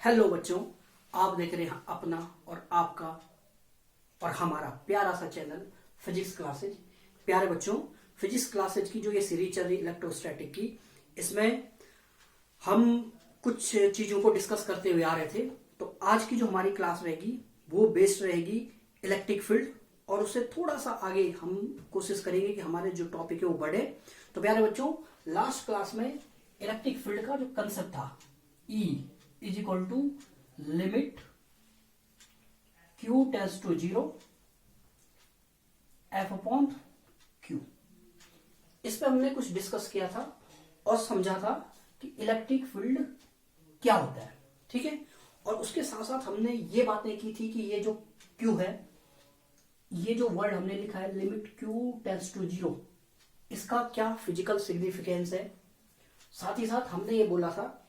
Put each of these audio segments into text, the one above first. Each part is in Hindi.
हेलो बच्चों, आप देख रहे हैं अपना और आपका और हमारा प्यारा सा चैनल फिजिक्स क्लासेज। प्यारे बच्चों, फिजिक्स क्लासेज की जो ये सीरीज चल रही इलेक्ट्रोस्टैटिक की, इसमें हम कुछ चीजों को डिस्कस करते हुए आ रहे थे। तो आज की जो हमारी क्लास रहेगी वो बेस्ड रहेगी इलेक्ट्रिक फील्ड, और उससे थोड़ा सा आगे हम कोशिश करेंगे कि हमारे जो टॉपिक है वो बढ़े। तो प्यारे बच्चों, लास्ट क्लास में इलेक्ट्रिक फील्ड का जो कंसेप्ट था E is equal to limit Q tends to 0 F upon Q, इस पे हमने कुछ डिस्कस किया था और समझा था कि इलेक्ट्रिक फील्ड क्या होता है। ठीक है, और उसके साथ साथ हमने ये बातें की थी कि ये जो Q है, ये जो वर्ड हमने लिखा है लिमिट Q टेंड्स टू 0, इसका क्या फिजिकल सिग्निफिकेंस है। साथ ही साथ हमने ये बोला था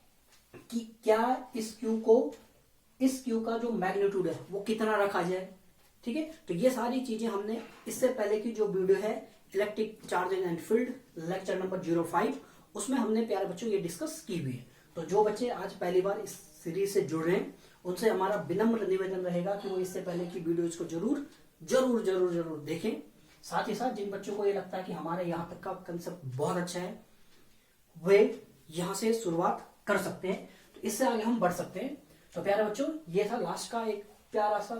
कि क्या इस Q का जो मैग्नीट्यूड है वो कितना रखा जाए। ठीक है, तो ये सारी चीजें हमने इससे पहले की जो वीडियो है electric charges and field lecture number 05, उसमें हमने प्यारे बच्चों ये डिस्कस की हुई है। तो जो बच्चे आज पहली बार इस सीरीज से जुड़ रहे हैं उनसे हमारा विनम्र निवेदन रहेगा कि वो इससे पहले की वीडियोज को जरूर जरूर जरूर जरूर देखें। साथ ही साथ जिन बच्चों को ये लगता है कि हमारे यहाँ तक का कंसेप्ट बहुत अच्छा है, वे यहाँ से शुरुआत कर सकते हैं, तो इससे आगे हम बढ़ सकते हैं। तो प्यारे बच्चों, ये था लास्ट का एक प्यारा सा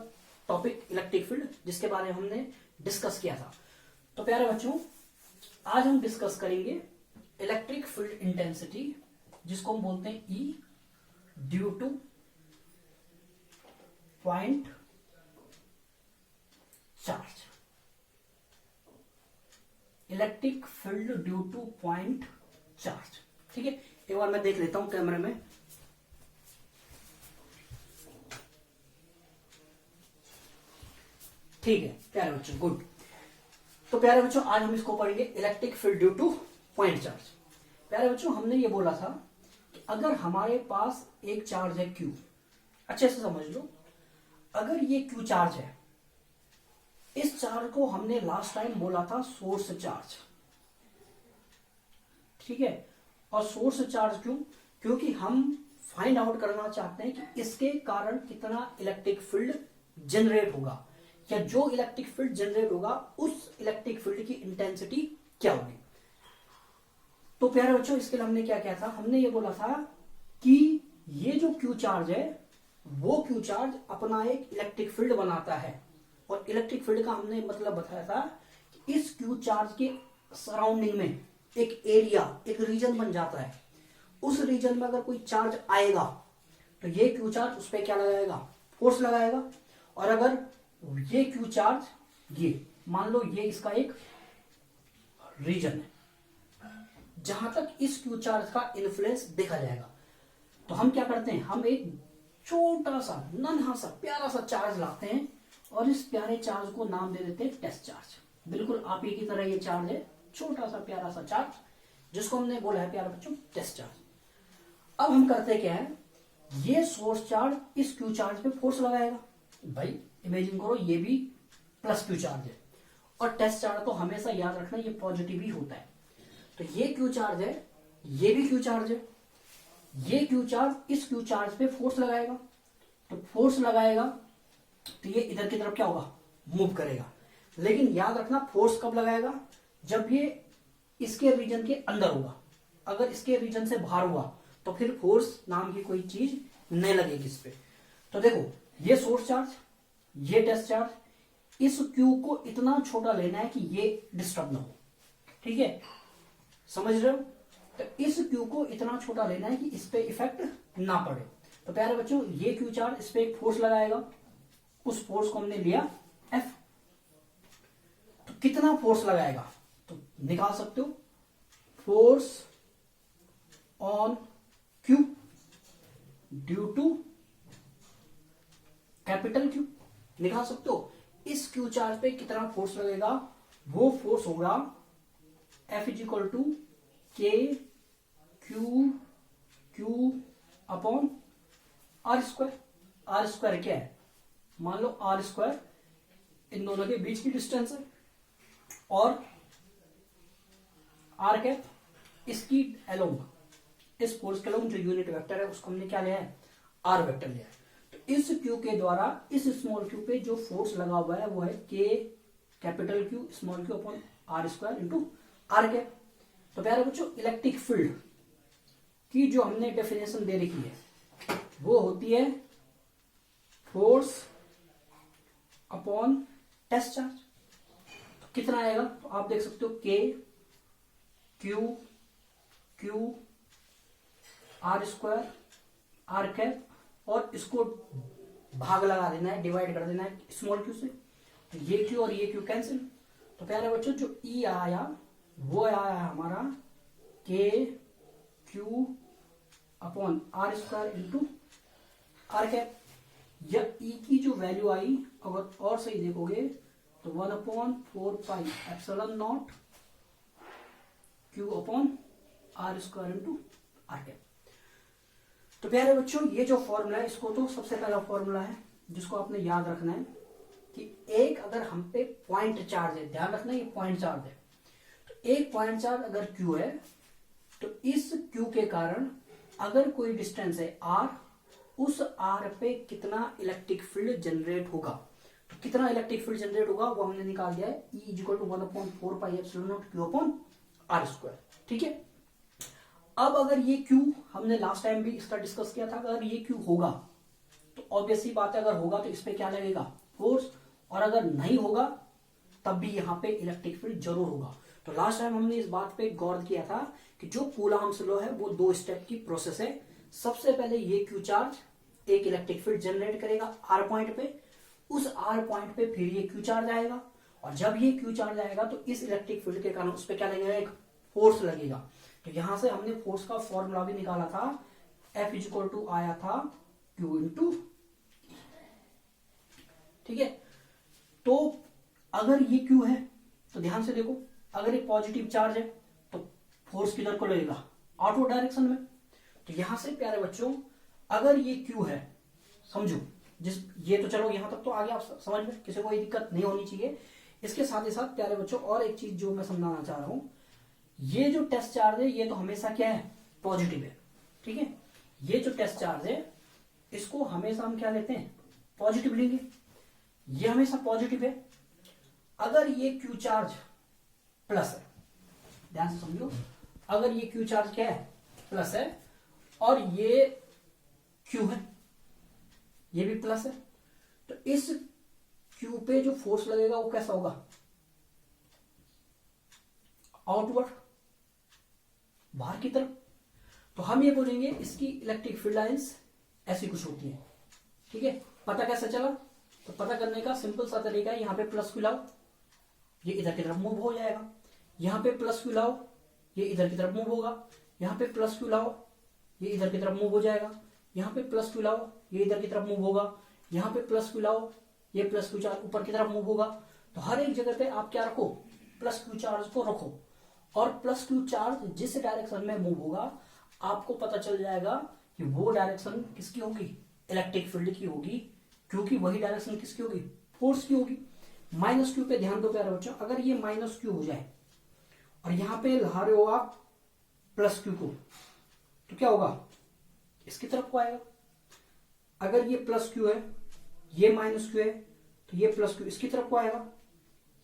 टॉपिक इलेक्ट्रिक फील्ड, जिसके बारे में हमने डिस्कस किया था। तो प्यारे बच्चों, आज हम डिस्कस करेंगे इलेक्ट्रिक फील्ड इंटेंसिटी, जिसको हम बोलते हैं E due to point charge. Electric field due to point charge. ठीक है, एक बार मैं देख लेता हूं कैमरे में। ठीक है प्यारे बच्चों, गुड। तो प्यारे बच्चों, आज हम इसको पढ़ेंगे electric field due to point charge. प्यारे बच्चों, हमने ये बोला था कि अगर हमारे पास एक चार्ज है Q, अच्छे से समझ लो, अगर ये Q चार्ज है, इस चार्ज को हमने लास्ट टाइम बोला था सोर्स चार्ज। ठीक है, और सोर्स चार्ज क्यों? क्योंकि हम फाइंड आउट करना चाहते हैं कि इसके कारण कितना इलेक्ट्रिक फील्ड जनरेट होगा, या जो इलेक्ट्रिक फील्ड जनरेट होगा उस इलेक्ट्रिक फील्ड की इंटेंसिटी क्या होगी। तो प्यारे बच्चों, इसके लिए हमने क्या किया था, हमने ये बोला था कि ये जो Q चार्ज है वो Q चार्ज अपना एक इलेक्ट्रिक फील्ड बनाता है, और इलेक्ट्रिक फील्ड का हमने मतलब बताया था कि इस Q चार्ज के सराउंडिंग में एक एरिया, एक रीजन बन जाता है। उस रीजन में अगर कोई चार्ज आएगा तो ये Q चार्ज उस पर क्या लगाएगा, फोर्स लगाएगा। और अगर ये Q चार्ज, ये मान लो ये इसका एक रीजन है जहां तक इस Q चार्ज का इन्फ्लुएंस देखा जाएगा, तो हम क्या करते हैं, हम एक छोटा सा नन्हा सा प्यारा सा चार्ज लाते हैं और इस प्यारे चार्ज को नाम दे देते हैं टेस्ट चार्ज। बिल्कुल आप ही की तरह ये चार्ज है, छोटा सा प्यारा सा चार्ज, जिसको हमने बोला है प्यारे बच्चों टेस्ट चार्ज। अब हम करते क्या है, ये सोर्स चार्ज इस Q चार्ज पे फोर्स लगाएगा। भाई इमेजिन करो ये भी प्लस Q चार्ज है, और टेस्ट चार्ज तो हमेशा याद रखना ये पॉजिटिव ही होता है। तो ये Q चार्ज है, ये भी Q चार्ज है, ये Q चार्ज इस Q चार्ज पे फोर्स लगाएगा। तो फोर्स लगाएगा तो ये इधर की तरफ क्या होगा, मूव करेगा। लेकिन याद रखना फोर्स कब लगाएगा, जब ये इसके रीजन के अंदर होगा। अगर इसके रीजन से बाहर हुआ तो फिर फोर्स नाम की कोई चीज नहीं लगेगी इस पे। तो देखो, ये सोर्स चार्ज, ये टेस्ट चार्ज, इस Q को इतना छोटा लेना है कि ये डिस्टर्ब ना हो। ठीक है, समझ रहे हो? तो इस Q को इतना छोटा लेना है कि इस पे इफेक्ट ना पड़े। तो प्यारे बच्चों, ये Q चार्ज इस पे एक फोर्स लगाएगा, उस फोर्स को हमने लिया F। तो कितना फोर्स लगाएगा तो निकाल सकते हो, force on Q due to capital Q, निकाल सकते हो। इस Q चार्ज पे कितना फोर्स लगेगा, वो फोर्स होगा F is equal to K Q upon R square. R square क्या है, मान लो R स्क्वायर इन दोनों के बीच की डिस्टेंस है, और R कैप इसकी एलोंग, इस फोर्स के अलोंग जो यूनिट वेक्टर है उसको हमने क्या लिया है, आर वेक्टर लिया है। तो इस क्यू के द्वारा इस स्मॉल क्यू पे जो फोर्स लगा हुआ है वो है K capital Q small Q upon R square into R cap. तो प्यारे बच्चों इलेक्ट्रिक फील्ड की जो हमने डेफिनेशन दे रखी है वो होती है फोर्स अपॉन टेस्ट चार्ज। तो कितना आएगा, तो आप देख सकते हो K Q Q R square R cap और इसको भाग लगा देना है, डिवाइड कर देना है स्मॉल क्यू से। तो ये क्यू और ये क्यू कैंसिल। तो प्यारे बच्चों जो ई आया वो आया हमारा K Q upon R square into R cap. या ई की जो वैल्यू आई अगर और सही देखोगे तो 1/4πε0 Q upon R square into R cap. तो प्यारे बच्चों ये जो फॉर्मूला है इसको तो सबसे पहला फॉर्मूला है जिसको आपने याद रखना है कि एक अगर हम पे पॉइंट चार्ज है, ध्यान रखना ये पॉइंट चार्ज है, तो एक पॉइंट चार्ज अगर क्यू है तो इस क्यू के कारण अगर कोई डिस्टेंस है आर, उस आर पे कितना इलेक्ट्रिक फील्ड जनरेट होगा। तो कितना इलेक्ट्रिक फील्ड जनरेट होगा वो हमने निकाल दिया है, E = 1/4πε0 Q upon R square. ठीक है, अब अगर ये Q हमने लास्ट टाइम भी इसका डिस्कस किया था, अगर ये Q होगा तो ऑब्वियसली बात है, अगर होगा तो इस पे क्या लगेगा फोर्स, और अगर नहीं होगा तब भी यहाँ पे इलेक्ट्रिक फील्ड जरूर होगा। तो लास्ट टाइम हमने इस बात पे गौर किया था कि जो कूलम्ब्स लॉ है वो 2 स्टेप की प्रोसेस है। सबसे पहले ये Q चार्ज एक इलेक्ट्रिक फील्ड जनरेट करेगा R पॉइंट पे, उस R पॉइंट पे फिर ये Q चार्ज आएगा, और जब ये Q चार्ज आएगा तो इस इलेक्ट्रिक फील्ड के कारण उस पर क्या लगेगा, एक फोर्स लगेगा। तो यहां से हमने फोर्स का फॉर्मूला भी निकाला था, F = आया था Q इंटू। ठीक है, तो अगर ये Q है तो ध्यान से देखो, अगर ये पॉजिटिव चार्ज है तो फोर्स किधर को लगेगा, आउटवर्ड डायरेक्शन में। तो यहां से प्यारे बच्चों अगर ये Q है, समझो ये तो चलो यहां तक तो आगे आप समझ में, किसी को कोई दिक्कत नहीं होनी चाहिए। इसके साथ ही साथ प्यारे बच्चों और एक चीज जो मैं समझाना चाह रहा हूं, ये जो टेस्ट चार्ज है ये तो हमेशा क्या है, पॉजिटिव है। ठीक है, ये जो टेस्ट चार्ज है इसको हमेशा हम क्या लेते हैं, पॉजिटिव लेंगे, ये हमेशा पॉजिटिव है। अगर ये क्यू चार्ज प्लस है, ध्यान से समझो, अगर ये क्यू चार्ज क्या है, प्लस है, और ये क्यू है, ये भी प्लस है, तो इस क्यू पे जो फोर्स लगेगा वो कैसा होगा, आउटवर्ड, बाहर की तरफ। तो हम ये बोलेंगे इसकी इलेक्ट्रिक फील्ड लाइंस ऐसी कुछ होती है। ठीक है, पता कैसे चला, तो पता करने का सिंपल सा तरीका है, यहां पे प्लस क्यू लाओ, ये इधर की तरफ मूव हो जाएगा, यहां पे प्लस क्यू लाओ, ये इधर की तरफ मूव होगा, यहां पे प्लस क्यू लाओ, ये इधर की तरफ मूव हो जाएगा, यहां पे प्लस क्यू लाओ, ये इधर की तरफ मूव होगा, यहां पे प्लस क्यू लाओ, ये प्लस क्यू चार्ज ऊपर की तरफ मूव होगा। तो हर एक जगह पे आप क्या रखो, प्लस क्यू चार्ज को रखो, और प्लस क्यू चार्ज जिस डायरेक्शन में मूव होगा आपको पता चल जाएगा कि वो डायरेक्शन किसकी होगी, इलेक्ट्रिक फील्ड की होगी, क्योंकि वही डायरेक्शन किसकी होगी, फोर्स की होगी। माइनस क्यू पे ध्यान दो प्यारे बच्चों, अगर ये माइनस क्यू हो जाए और यहां पे ला रहे हो आप प्लस क्यू को, तो क्या होगा, इसकी तरफ को आएगा। अगर ये प्लस क्यू है, ये माइनस क्यू है, तो ये प्लस क्यू इसकी तरफ को आएगा।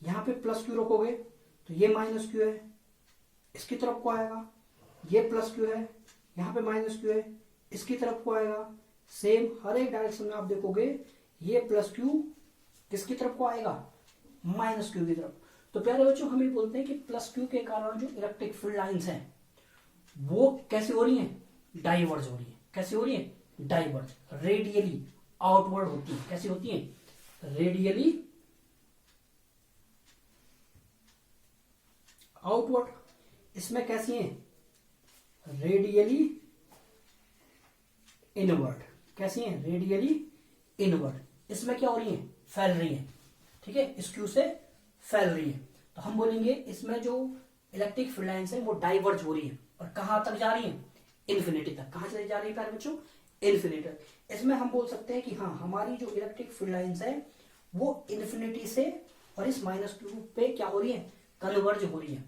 यहां पे प्लस क्यू रखोगे तो ये माइनस क्यू है, इसकी तरफ को आएगा। ये प्लस क्यू है, यहां पे माइनस क्यू है, इसकी तरफ को आएगा। सेम हर एक डायरेक्शन में आप देखोगे ये प्लस क्यू किसकी तरफ को आएगा, माइनस क्यू की तरफ। तो प्यारे बच्चों हम ये बोलते हैं कि प्लस क्यू के कारण जो इलेक्ट्रिक फील्ड लाइंस हैं वो कैसे हो रही हैं, डाइवर्ज हो रही है। कैसे हो रही है, डाइवर्ज, रेडियली आउटवर्ड होती है। कैसी होती है, रेडियली आउटवर्ड। इसमें कैसी है, रेडियली इनवर्ड। कैसी है, रेडियली इनवर्ड। इसमें क्या हो रही है, फैल रही है। ठीक है, इस क्यू से फैल रही है। तो हम बोलेंगे इसमें जो इलेक्ट्रिक फील्ड लाइंस है वो डाइवर्ज हो रही है, और कहां तक जा रही है, इन्फिनिटी तक। कहां चली जा रही है प्यारे बच्चों, इन्फिनिटी। इसमें हम बोल सकते हैं कि हाँ, हमारी जो इलेक्ट्रिक फील्ड लाइंस है वो इन्फिनिटी से और इस माइनस क्यू पे क्या हो रही है, कन्वर्ज हो रही है।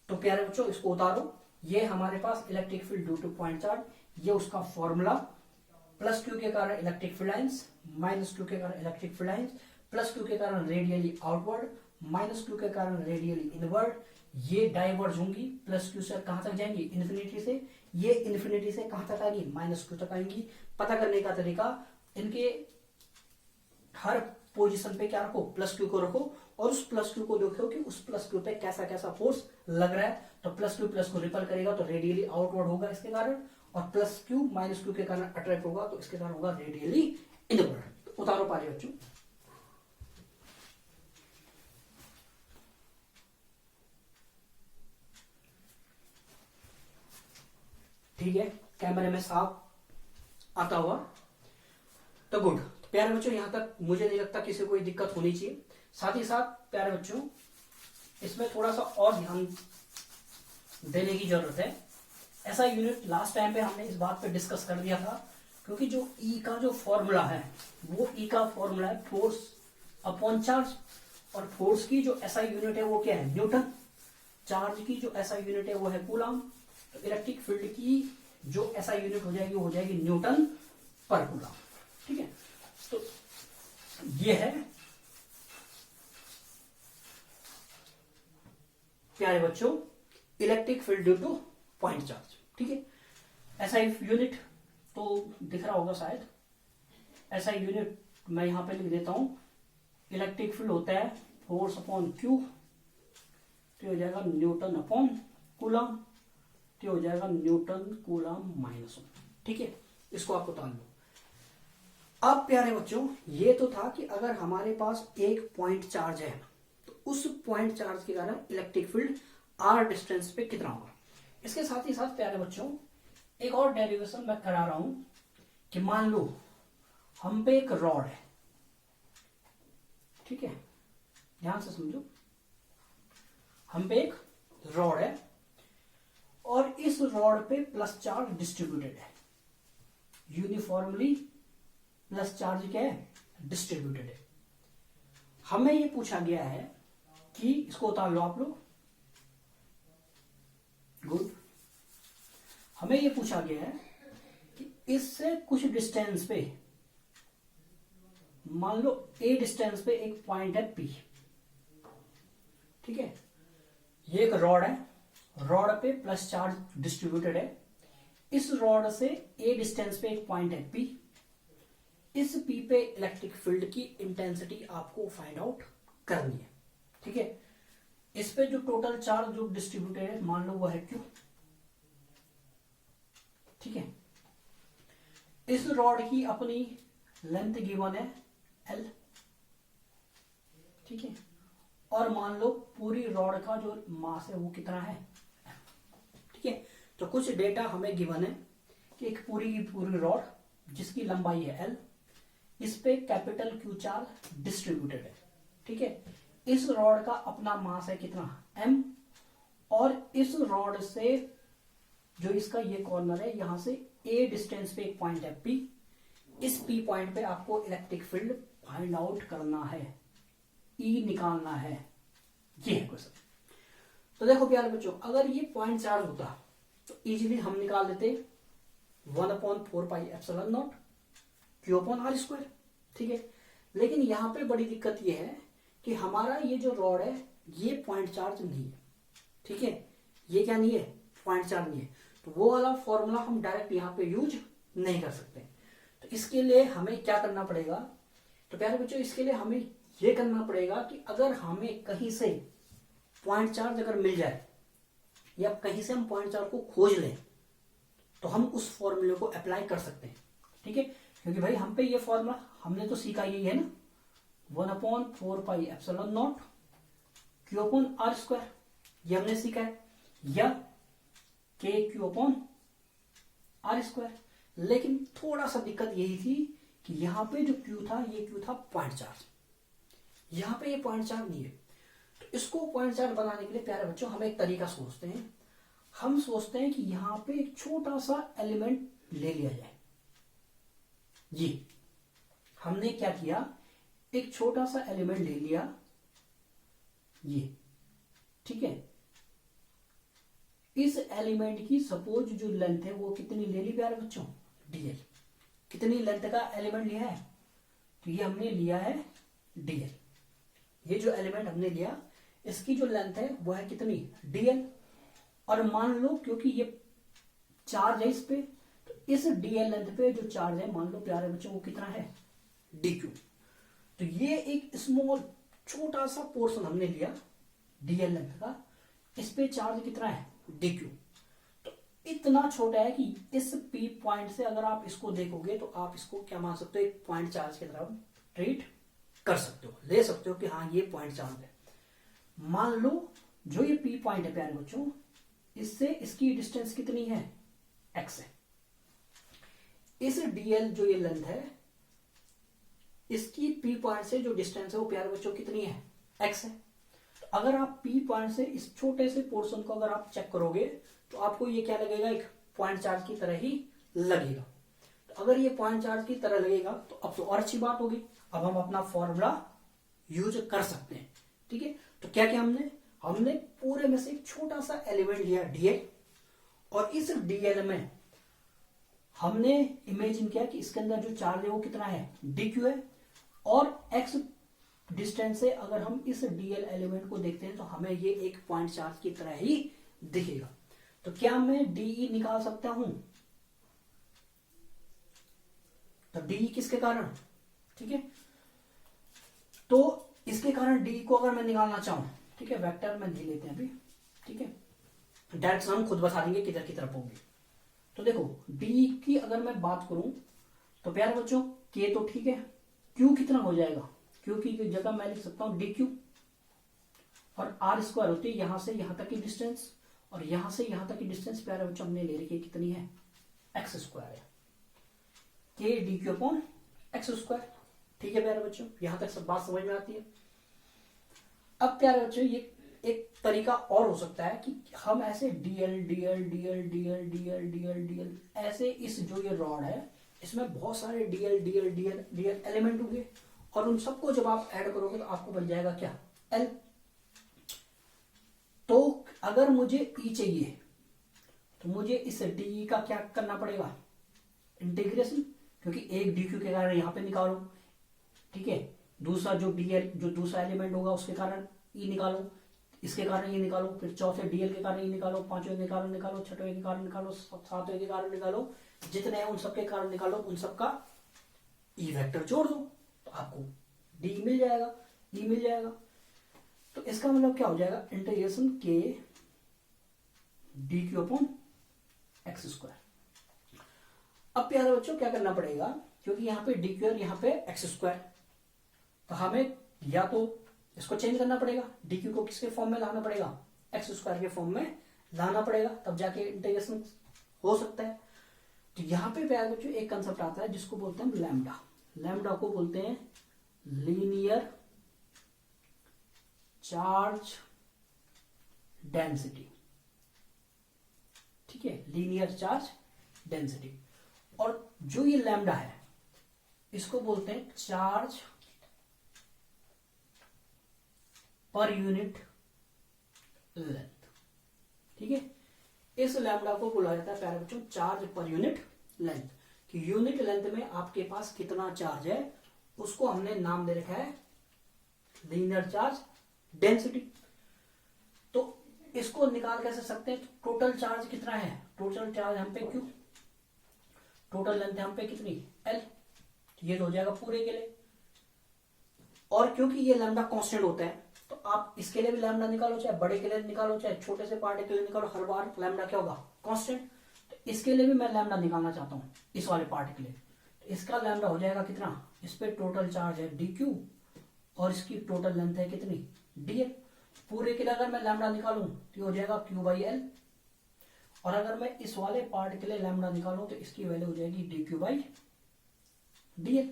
तो प्यारे बच्चों इसको उतारो, ये हमारे पास electric field due to point charge, ये उसका फॉर्मूला प्लस क्यू के कारण electric field lines, minus Q के कारण electric field lines, plus Q के कारण रेडियली आउटवर्ड, माइनस क्यू के कारण रेडियली इनवर्ड, ये डाइवर्ज होंगी, प्लस क्यू से कहां तक जाएंगी, इन्फिनिटी से, ये इन्फिनिटी से कहां तक आएंगी, माइनस क्यू तक आएंगी। पता करने का तरीका, इनके हर पोजीशन पे क्या रखो, प्लस क्यू को रखो और उस प्लस क्यू को देखो कि उस प्लस क्यू पे कैसा कैसा फोर्स लग रहा है। तो प्लस क्यू रिपल करेगा तो रेडियली आउटवर्ड होगा इसके कारण, और प्लस क्यू माइनस क्यू के कारण अट्रैक्ट होगा तो इसके कारण होगा रेडियली इनवर्ड। तो उतारो पारे बच्चों। ठीक है, कैमरे में साफ आता हुआ तो गुड। तो प्यारे बच्चों यहां तक मुझे नहीं लगता किसी को कोई दिक्कत होनी चाहिए। साथ ही साथ प्यारे बच्चों इसमें थोड़ा सा और ध्यान देने की जरूरत है। ऐसा यूनिट लास्ट टाइम पे हमने इस बात पे डिस्कस कर दिया था, क्योंकि जो ई का जो फॉर्मूला है वो ई का फॉर्मूला है फोर्स अपॉन चार्ज, और फोर्स की जो एसआई यूनिट है वो क्या है, न्यूटन। चार्ज की जो एसआई यूनिट है वो है कूलम। तो इलेक्ट्रिक फील्ड की जो एसआई यूनिट हो जाएगी वो हो जाएगी न्यूटन पर कूलम। ठीक है, तो ये है प्यारे बच्चों electric field due to point charge. ठीक है, एसआई यूनिट तो दिख रहा होगा शायद, एसआई यूनिट मैं यहां पे लिख देता हूं। इलेक्ट्रिक फील्ड होता है फोर्स अपॉन क्यू, तो हो जाएगा न्यूटन अपॉन कूलम, तो हो जाएगा न्यूटन कूलम माइनस 1। ठीक है, इसको आप उतार लो। अब प्यारे बच्चों ये तो था कि अगर हमारे पास एक पॉइंट चार्ज है तो उस पॉइंट चार्ज के कारण इलेक्ट्रिक फील्ड आर डिस्टेंस पे कितना होगा। इसके साथ ही साथ प्यारे बच्चों एक और डेरिवेशन मैं करा रहा हूं कि मान लो हम पे एक रॉड है। ठीक है, ध्यान से समझो, हम पे एक रॉड है और इस रॉड पे प्लस चार्ज डिस्ट्रीब्यूटेड है, यूनिफॉर्मली प्लस चार्ज क्या है, डिस्ट्रीब्यूटेड है। हमें ये पूछा गया है कि इसको उतार लो आप लोग, गुड। हमें ये पूछा गया है कि इससे कुछ डिस्टेंस पे, मान लो ए डिस्टेंस पे एक पॉइंट है पी। ठीक है, ये एक रॉड है, रॉड पे प्लस चार्ज डिस्ट्रीब्यूटेड है। इस रॉड से ए डिस्टेंस पे एक पॉइंट है पी। इस पी पे इलेक्ट्रिक फील्ड की इंटेंसिटी आपको फाइंड आउट करनी है। ठीक है, इस पे जो टोटल चार्ज जो डिस्ट्रीब्यूटेड है मान लो वो है क्यू। ठीक है, इस रॉड की अपनी लेंथ गिवन है एल। ठीक है, और मान लो पूरी रॉड का जो मास है वो कितना है। ठीक है, तो कुछ डेटा हमें गिवन है कि एक पूरी की पूरी रॉड जिसकी लंबाई है एल, इस पे कैपिटल क्यू चार्ज डिस्ट्रीब्यूटेड है। ठीक है, इस रॉड का अपना मास है कितना एम, और इस रॉड से जो इसका ये कॉर्नर है यहां से ए डिस्टेंस पे एक पॉइंट है पी। इस पी पॉइंट पे आपको इलेक्ट्रिक फील्ड फाइंड आउट करना है, ई निकालना है। ये है क्वेश्चन। तो देखो प्यारे बच्चों, अगर ये पॉइंट चार्ज होता तो इजीली हम निकाल देते 1/4πε0 Q/r²। ठीक है, लेकिन यहां पे बड़ी दिक्कत ये है कि हमारा ये जो रॉड है ये पॉइंट चार्ज नहीं है। ठीक है, ये क्या नहीं है, पॉइंट चार्ज नहीं है, तो वो वाला फॉर्मूला हम डायरेक्ट यहां पे यूज नहीं कर सकते। तो इसके लिए हमें क्या करना पड़ेगा, तो प्यारे बच्चों इसके लिए हमें ये करना पड़ेगा कि अगर हमें कहीं से पॉइंट चार्ज अगर मिल जाए या कहीं से हम पॉइंट चार्ज को खोज लें तो हम उस फॉर्मूले को अप्लाई कर सकते हैं। ठीक है, क्योंकि भाई हम पे ये फॉर्मूला हमने तो सीखा यही है ना, 1/4πε0 Q/r², ये हमने सीखा है, या KQ/r²। लेकिन थोड़ा सा दिक्कत यही थी कि यहां पे जो Q था ये Q था पॉइंट चार्ज, यहां पे ये पॉइंट चार्ज नहीं है। तो इसको पॉइंट चार्ज बनाने के लिए प्यारे बच्चों हम एक तरीका सोचते हैं। हम सोचते हैं कि यहां पे एक छोटा सा एलिमेंट ले लिया जाए। जी, हमने क्या किया, एक छोटा सा एलिमेंट ले लिया ये। ठीक है, इस एलिमेंट की सपोज जो लेंथ है वो कितनी ले ली प्यारे बच्चों, dl। कितनी लेंथ का एलिमेंट लिया है, तो ये हमने लिया है dl। ये जो एलिमेंट हमने लिया इसकी जो लेंथ है वो है कितनी, dl। और मान लो क्योंकि ये चार्ज है इस पे, तो इस dl लेंथ पे जो चार्ज है मान लो प्यारे बच्चों वो कितना है, dq। तो ये एक स्मॉल छोटा सा पोर्शन हमने लिया dl लेंथ का, इस पे चार्ज कितना है, dq। तो इतना छोटा है कि इस p पॉइंट से अगर आप इसको देखोगे तो आप इसको क्या मान सकते हो, एक पॉइंट चार्ज की तरह ट्रीट कर सकते हो, ले सकते हो कि हाँ ये पॉइंट चार्ज है। मान लो जो ये p पॉइंट है प्यारे बच्चों, इससे इसकी डिस्टेंस कितनी है, x है। इस dl जो ये लेंथ है इसकी p पॉइंट से जो डिस्टेंस है वो प्यारे बच्चों कितनी है, x है। तो अगर आप p पॉइंट से इस छोटे से पोर्शन को अगर आप चेक करोगे तो आपको ये क्या लगेगा, एक पॉइंट चार्ज की तरह ही लगेगा। तो अगर ये पॉइंट चार्ज की तरह लगेगा तो अब तो और अच्छी बात होगी, अब हम अपना फॉर्मूला यूज कर सकते हैं। ठीक है, तो क्या क्या हमने पूरे में से एक छोटा सा एलिमेंट लिया dl, और इस dl में हमने इमेजिन किया कि इसके अंदर जो चार्ज है वो कितना है, dq है। और x डिस्टेंस से अगर हम इस dl एलिमेंट को देखते हैं तो हमें ये एक पॉइंट चार्ज की तरह ही दिखेगा। तो क्या मैं de निकाल सकता हूं, तो de किसके कारण, ठीक है, तो इसके कारण de को अगर मैं निकालना चाहूं, ठीक है, वेक्टर में दे लेते हैं अभी, ठीक है, डायरेक्शन हम खुद बता देंगे किधर की तरफ होगी। तो देखो d की अगर मैं बात करूं तो प्यारे बच्चों k तो ठीक है, q कितना हो जाएगा, q की जगह मैं लिख सकता हूं dq, और r स्क्वायर होती है यहां से यहां तक की डिस्टेंस, और यहां से यहां तक की डिस्टेंस प्यारे बच्चों हमने ले रखी है कितनी है, x स्क्वायर है, k dq upon x square. ठीक है प्यारे बच्चों, यहां तक सब बात समझ में आती है। अब प्यारे बच्चों ये एक तरीका और हो सकता है कि हम ऐसे dl dl dl dl dl dl dl ऐसे इस जो ये रॉड है इसमें बहुत सारे dl dl dl dl element होंगे, और उन सबको जब आप ऐड करोगे तो आपको बन जाएगा क्या, l। तो अगर मुझे e चाहिए तो मुझे इस de का क्या करना पड़ेगा, इंटीग्रेशन, क्योंकि एक dq के कारण यहां पे निकालो, ठीक है, दूसरा जो dl जो दूसरा एलिमेंट होगा उसके कारण e निकालो, इसके कारण ये निकालो, फिर चौथे dl के कारण ये निकालो, पांचवें के कारण निकालो, छठवें के कारण निकालो, सातवें के कारण निकालो, जितने हैं उन सबके कारण निकालो, उन सबका e वेक्टर जोड़ दो तो आपको d मिल जाएगा, e मिल जाएगा। तो इसका मतलब क्या हो जाएगा, integration k dq upon x square. अब प्यारे बच्चों क्या करना पड़ेगा, क्योंकि यहाँ पे dq और यहाँ पे एक्स स्क्वायर, तो हमें या तो इसको चेंज करना पड़ेगा, dq को किसके फॉर्म में लाना पड़ेगा, एक्स स्क्वायर के फॉर्म में लाना पड़ेगा, तब जाके इंटीग्रेशन हो सकता है। तो यहाँ पे प्यारे बच्चों एक कंसेप्ट आता है जिसको बोलते हैं लैम्डा, लैम्डा को बोलते हैं लीनियर चार्ज डेंसिटी, ठीक है, लीनियर चार्ज डेंसिटी। और जो ये लैम्डा है इसको बोलते हैं चार्ज पर यूनिट लेंथ, ठीक है, इस लैम्डा को बोला जाता है प्यारे बच्चों चार्ज पर यूनिट लेंथ, कि यूनिट लेंथ में आपके पास कितना चार्ज है उसको हमने नाम दे रखा है लीनियर चार्ज डेंसिटी। तो इसको निकाल कैसे सकते हैं, टोटल चार्ज कितना है, टोटल चार्ज हम पे q, टोटल लेंथ हम पे कितनी l, ये तो हो जाएगा पूरे के लिए। और क्योंकि ये लैम्डा कांस्टेंट होता है तो आप इसके लिए भी लैम्डा निकालो, चाहे बड़े के लिए निकालो चाहे छोटे से पार्ट के लिए निकालो, हर बार लैम्डा क्या होगा, कांस्टेंट। तो इसके लिए भी मैं लैम्डा निकालना चाहता हूँ इस वाले पार्ट के लिए, तो इसका लैम्डा हो जाएगा कितना, इस पे टोटल चार्ज है dq और इसकी टोटल लेंथ है कितनी dl। पूरे के लिए अगर मैं लैम्डा निकालूं तो हो जाएगा q बाई एल, और अगर मैं इस वाले पार्ट के लिए लैम्डा निकालूं तो इसकी वैल्यू हो जाएगी dq बाई dl।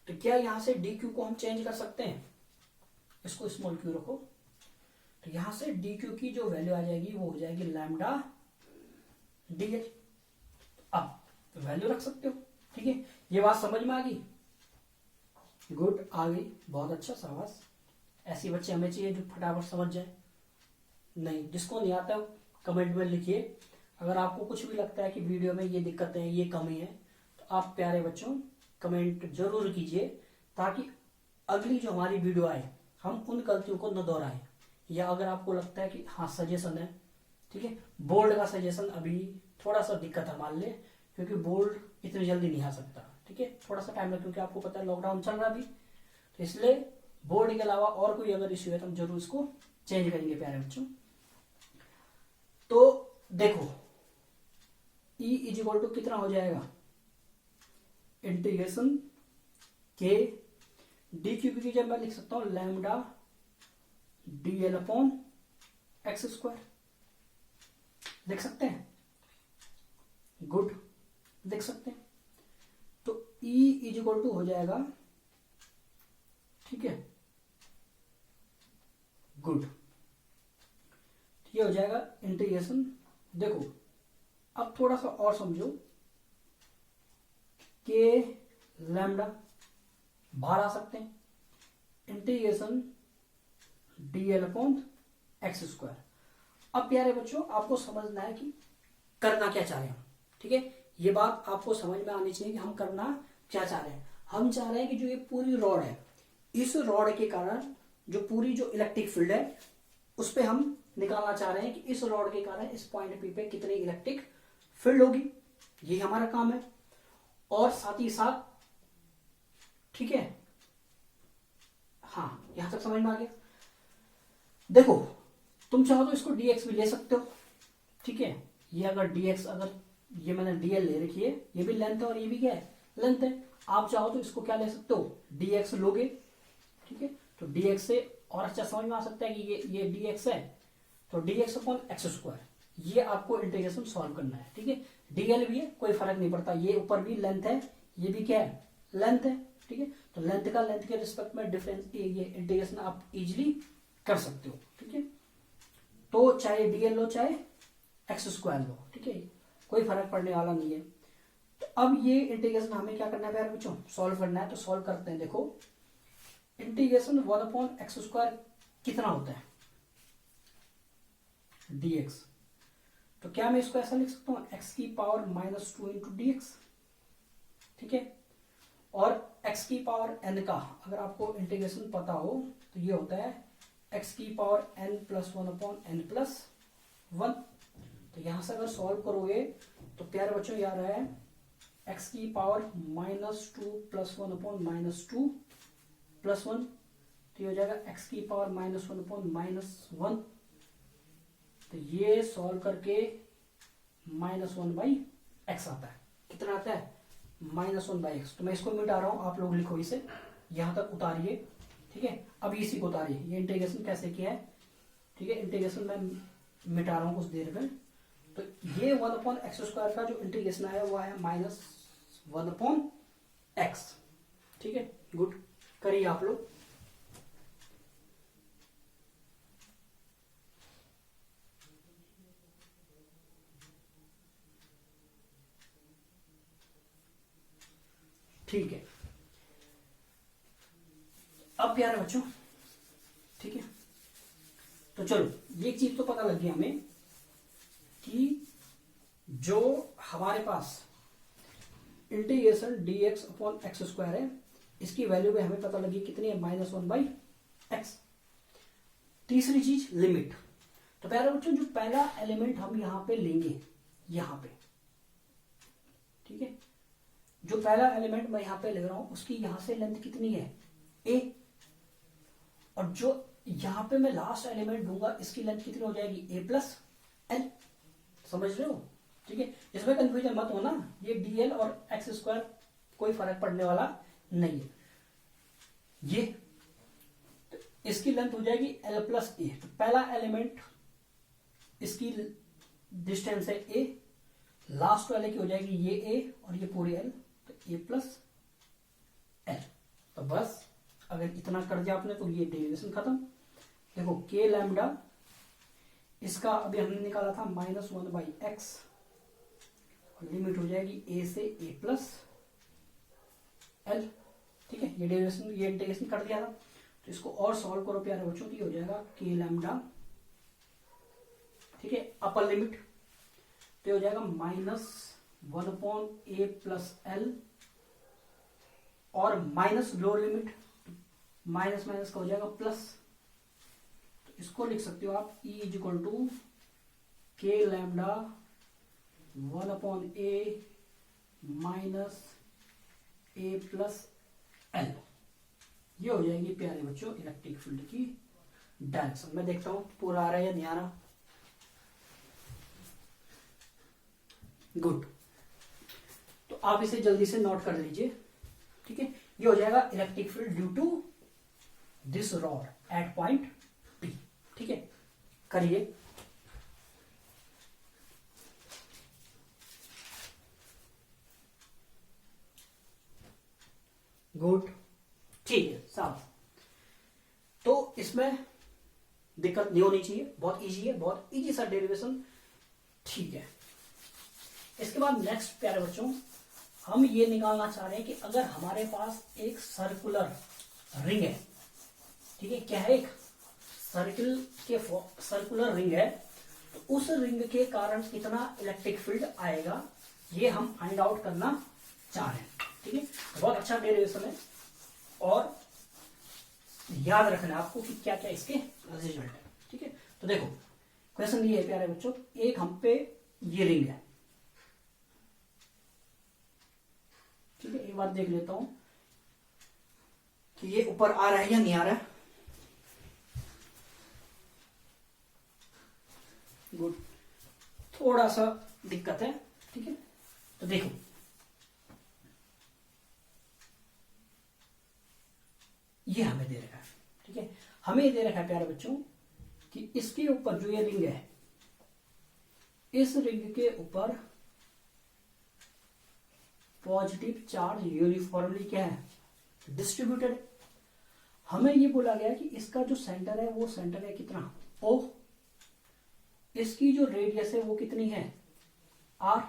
तो क्या यहां से dq को हम चेंज कर सकते हैं, इसको स्मॉल q रखो, तो यहां से dq की जो वैल्यू आ जाएगी वो हो जाएगी लैम्डा dl। अब वैल्यू रख सकते हो, ठीक है, ये बात समझ में आ गई, गुड, आ गई, बहुत अच्छा, शाबाश। ऐसे बच्चे हमें चाहिए जो फटाफट समझ जाए। नहीं, जिसको नहीं आता कमेंट में लिखिए। अगर आपको कुछ भी लगता है कि वीडियो में ये दिक्कतें हैं, ये कमी है, तो आप प्यारे बच्चों कमेंट जरूर कीजिए, ताकि अगली जो हमारी वीडियो आए हम उन गलतियों को न दोहराएं। या अगर आपको लगता है कि हाँ सजेशन है, ठीक है, बोर्ड का सजेशन अभी थोड़ा सा दिक्कत है मान ले, क्योंकि बोर्ड इतनी जल्दी नहीं आ सकता, ठीक है, थोड़ा सा टाइम लगे, क्योंकि आपको पता है लॉकडाउन चल रहा है अभी, तो इसलिए बोर्ड के अलावा और कोई अगर इश्यू है तो हम जरूर इसको चेंज करेंगे प्यारे बच्चों। तो देखो E इज इक्वल टू कितना हो जाएगा, इंटीग्रेशन के डी क्यूब की जब मैं लिख सकता हूं lambda D L upon x square, देख सकते हैं, गुड, देख सकते हैं। तो E इज इक्वल टू हो जाएगा, ठीक है, गुड, ये हो जाएगा इंटीग्रेशन। देखो अब थोड़ा सा और समझो, के लैम्डा बाहर आ सकते हैं, integration DL upon x square. अब प्यारे बच्चों आपको समझना है कि करना क्या चाह रहे हैं, ठीक है, ये बात आपको समझ में आनी चाहिए कि हम करना क्या चाह रहे हैं। हम चाह रहे हैं कि जो ये पूरी रॉड है, इस रॉड के कारण जो पूरी जो इलेक्ट्रिक फील्ड है उस पे हम निकालना चाह रहे हैं कि इस रॉड के कारण इस पॉइंट पी पे कितनी इलेक्ट्रिक फील्ड होगी, ये हमारा काम है। और साथ ही साथ, ठीक है, हाँ यहां तक समझ में आ गया। देखो तुम चाहो तो इसको dx भी ले सकते हो, ठीक है, ये अगर dx, अगर ये मैंने dl ले रखी है, ये भी लेंथ है और ये भी क्या है, लेंथ है। आप चाहो तो इसको क्या ले सकते हो, dx लोगे, ठीक है, तो dx से और अच्छा समझ में आ सकता है कि ये dx है, तो dx अपॉन एक्स स्क्वायर, ये आपको इंटीग्रेशन सॉल्व करना है, ठीक है। dl भी है, कोई फर्क नहीं पड़ता, ये ऊपर भी लेंथ है, ये भी क्या है, लेंथ है, ठीक है, तो लेंथ का लेंथ के रिस्पेक्ट में डिफरेंस, ये इंटीग्रेशन आप इजिली कर सकते हो, ठीक है। तो चाहे dl लो चाहे एक्स स्क्वायर लो, ठीक है, कोई फर्क पड़ने वाला नहीं है। तो अब ये इंटीग्रेशन हमें क्या करना है प्यारे बच्चों, सॉल्व करना है। तो सॉल्व करते हैं। देखो इंटीग्रेशन 1 अपॉन एक्स स्क्वायर कितना होता है, dx, तो क्या मैं इसको ऐसा लिख सकता हूं, x की पावर -2 इंटू dx, ठीक है। और x की पावर n का अगर आपको इंटीग्रेशन पता हो तो ये होता है x की power n plus 1 upon n plus 1। तो यहां से अगर सॉल्व करोगे तो प्यारे बच्चों ये आ रहा है x की पावर -2 प्लस 1 अपॉन -2 प्लस 1, तो ये हो जाएगा x की पावर -1 अपॉन -1। तो ये सॉल्व करके -1/x आता है, कितना आता है, -1/x। तो मैं इसको मिटा रहा हूं, आप लोग लिखो इसे, यहां तक उतारिए, ठीक है। अब इसी को उतारिए, ये इंटीग्रेशन कैसे किया है, ठीक है, इंटीग्रेशन मैं मिटा रहा हूं कुछ देर में। तो ये 1 अपॉन एक्स स्क्वायर का जो इंटीग्रेशन आया वो आया -1 अपॉन x, ठीक है, गुड, करिए आप लोग। ठीक है, अब प्यारे बच्चों, ठीक है, तो चलो ये चीज तो पता लग गई हमें कि जो हमारे पास integration dx upon x square है, इसकी वैल्यू भी हमें पता लगी कितनी है, -1/x। तीसरी चीज लिमिट। तो प्यारे बच्चों जो पहला एलिमेंट हम यहां पे लेंगे, यहां पे, ठीक है, जो पहला एलिमेंट मैं यहां पे ले रहा हूं उसकी यहां से लेंथ कितनी है, a, और जो यहां पे मैं लास्ट एलिमेंट दूंगा इसकी लेंथ कितनी हो जाएगी, a प्लस l, समझ रहे हो, ठीक है। इसमें कंफ्यूजन मत होना, ये dl और एक्स स्क्वायर कोई फर्क पड़ने वाला नहीं है। ये तो इसकी लेंथ हो जाएगी l प्लस a, तो पहला एलिमेंट इसकी डिस्टेंस है a, लास्ट वाले की हो जाएगी ये a और ये पूरी l, तो a प्लस l। तो बस अगर इतना कर दिया आपने तो ये डेरिवेशन खत्म। देखो के लैम्डा, इसका अभी हमने निकाला था -1/x, और लिमिट हो जाएगी a से a प्लस l, ठीक है, ये डेरिवेशन, ये इंटीग्रेशन कर दिया था। तो इसको और सॉल्व करो प्यारे बच्चों, तो ये हो जाएगा के लैम्डा, ठीक है, अपर लिमिट, तो हो जाएगा 1/a+l और minus lower limit, minus minus का हो जाएगा प्लस, तो इसको लिख सकते हो आप E = k lambda 1/a minus a+l। ये हो जाएगी प्यारे बच्चों इलेक्ट्रिक फील्ड की डायरेक्शन। मैं देखता हूं पूरा आ रहा है या नहीं आ रहा। गुड, तो आप इसे जल्दी से नोट कर लीजिए, ठीक है। ये हो जाएगा electric field due to this rod at point P, ठीक है। करिए, गुड, ठीक है साहब। तो इसमें दिक्कत नहीं होनी चाहिए, बहुत इजी है, बहुत इजी सा डेरिवेशन, ठीक है। इसके बाद नेक्स्ट प्यारे बच्चों हम ये निकालना चाह रहे हैं कि अगर हमारे पास एक सर्कुलर रिंग है, ठीक है, क्या है, एक सर्कुलर रिंग है, तो उस रिंग के कारण कितना इलेक्ट्रिक फील्ड आएगा, ये हम फाइंड आउट करना चाह रहे हैं, ठीक है। बहुत अच्छा डेरिवेशन है और याद रखना है आपको कि क्या क्या इसके रिजल्ट है, ठीक है। तो देखो क्वेश्चन ये है प्यारे बच्चों, एक हम पे ये रिंग है, ठीक है। एक बार देख लेता हूं कि ये ऊपर आ रहा है या नहीं आ रहा है। गुड, थोड़ा सा दिक्कत है, ठीक है। तो देखो ये हमें दे रखा है, ठीक है। हमें ये दे रखा है प्यारे बच्चों कि इसके ऊपर जो ये रिंग है, इस रिंग के ऊपर पॉजिटिव चार्ज यूनिफॉर्मली क्या है, डिस्ट्रीब्यूटेड। हमें ये बोला गया कि इसका जो सेंटर है वो सेंटर है कितना, O। इसकी जो रेडियस है वो कितनी है, R।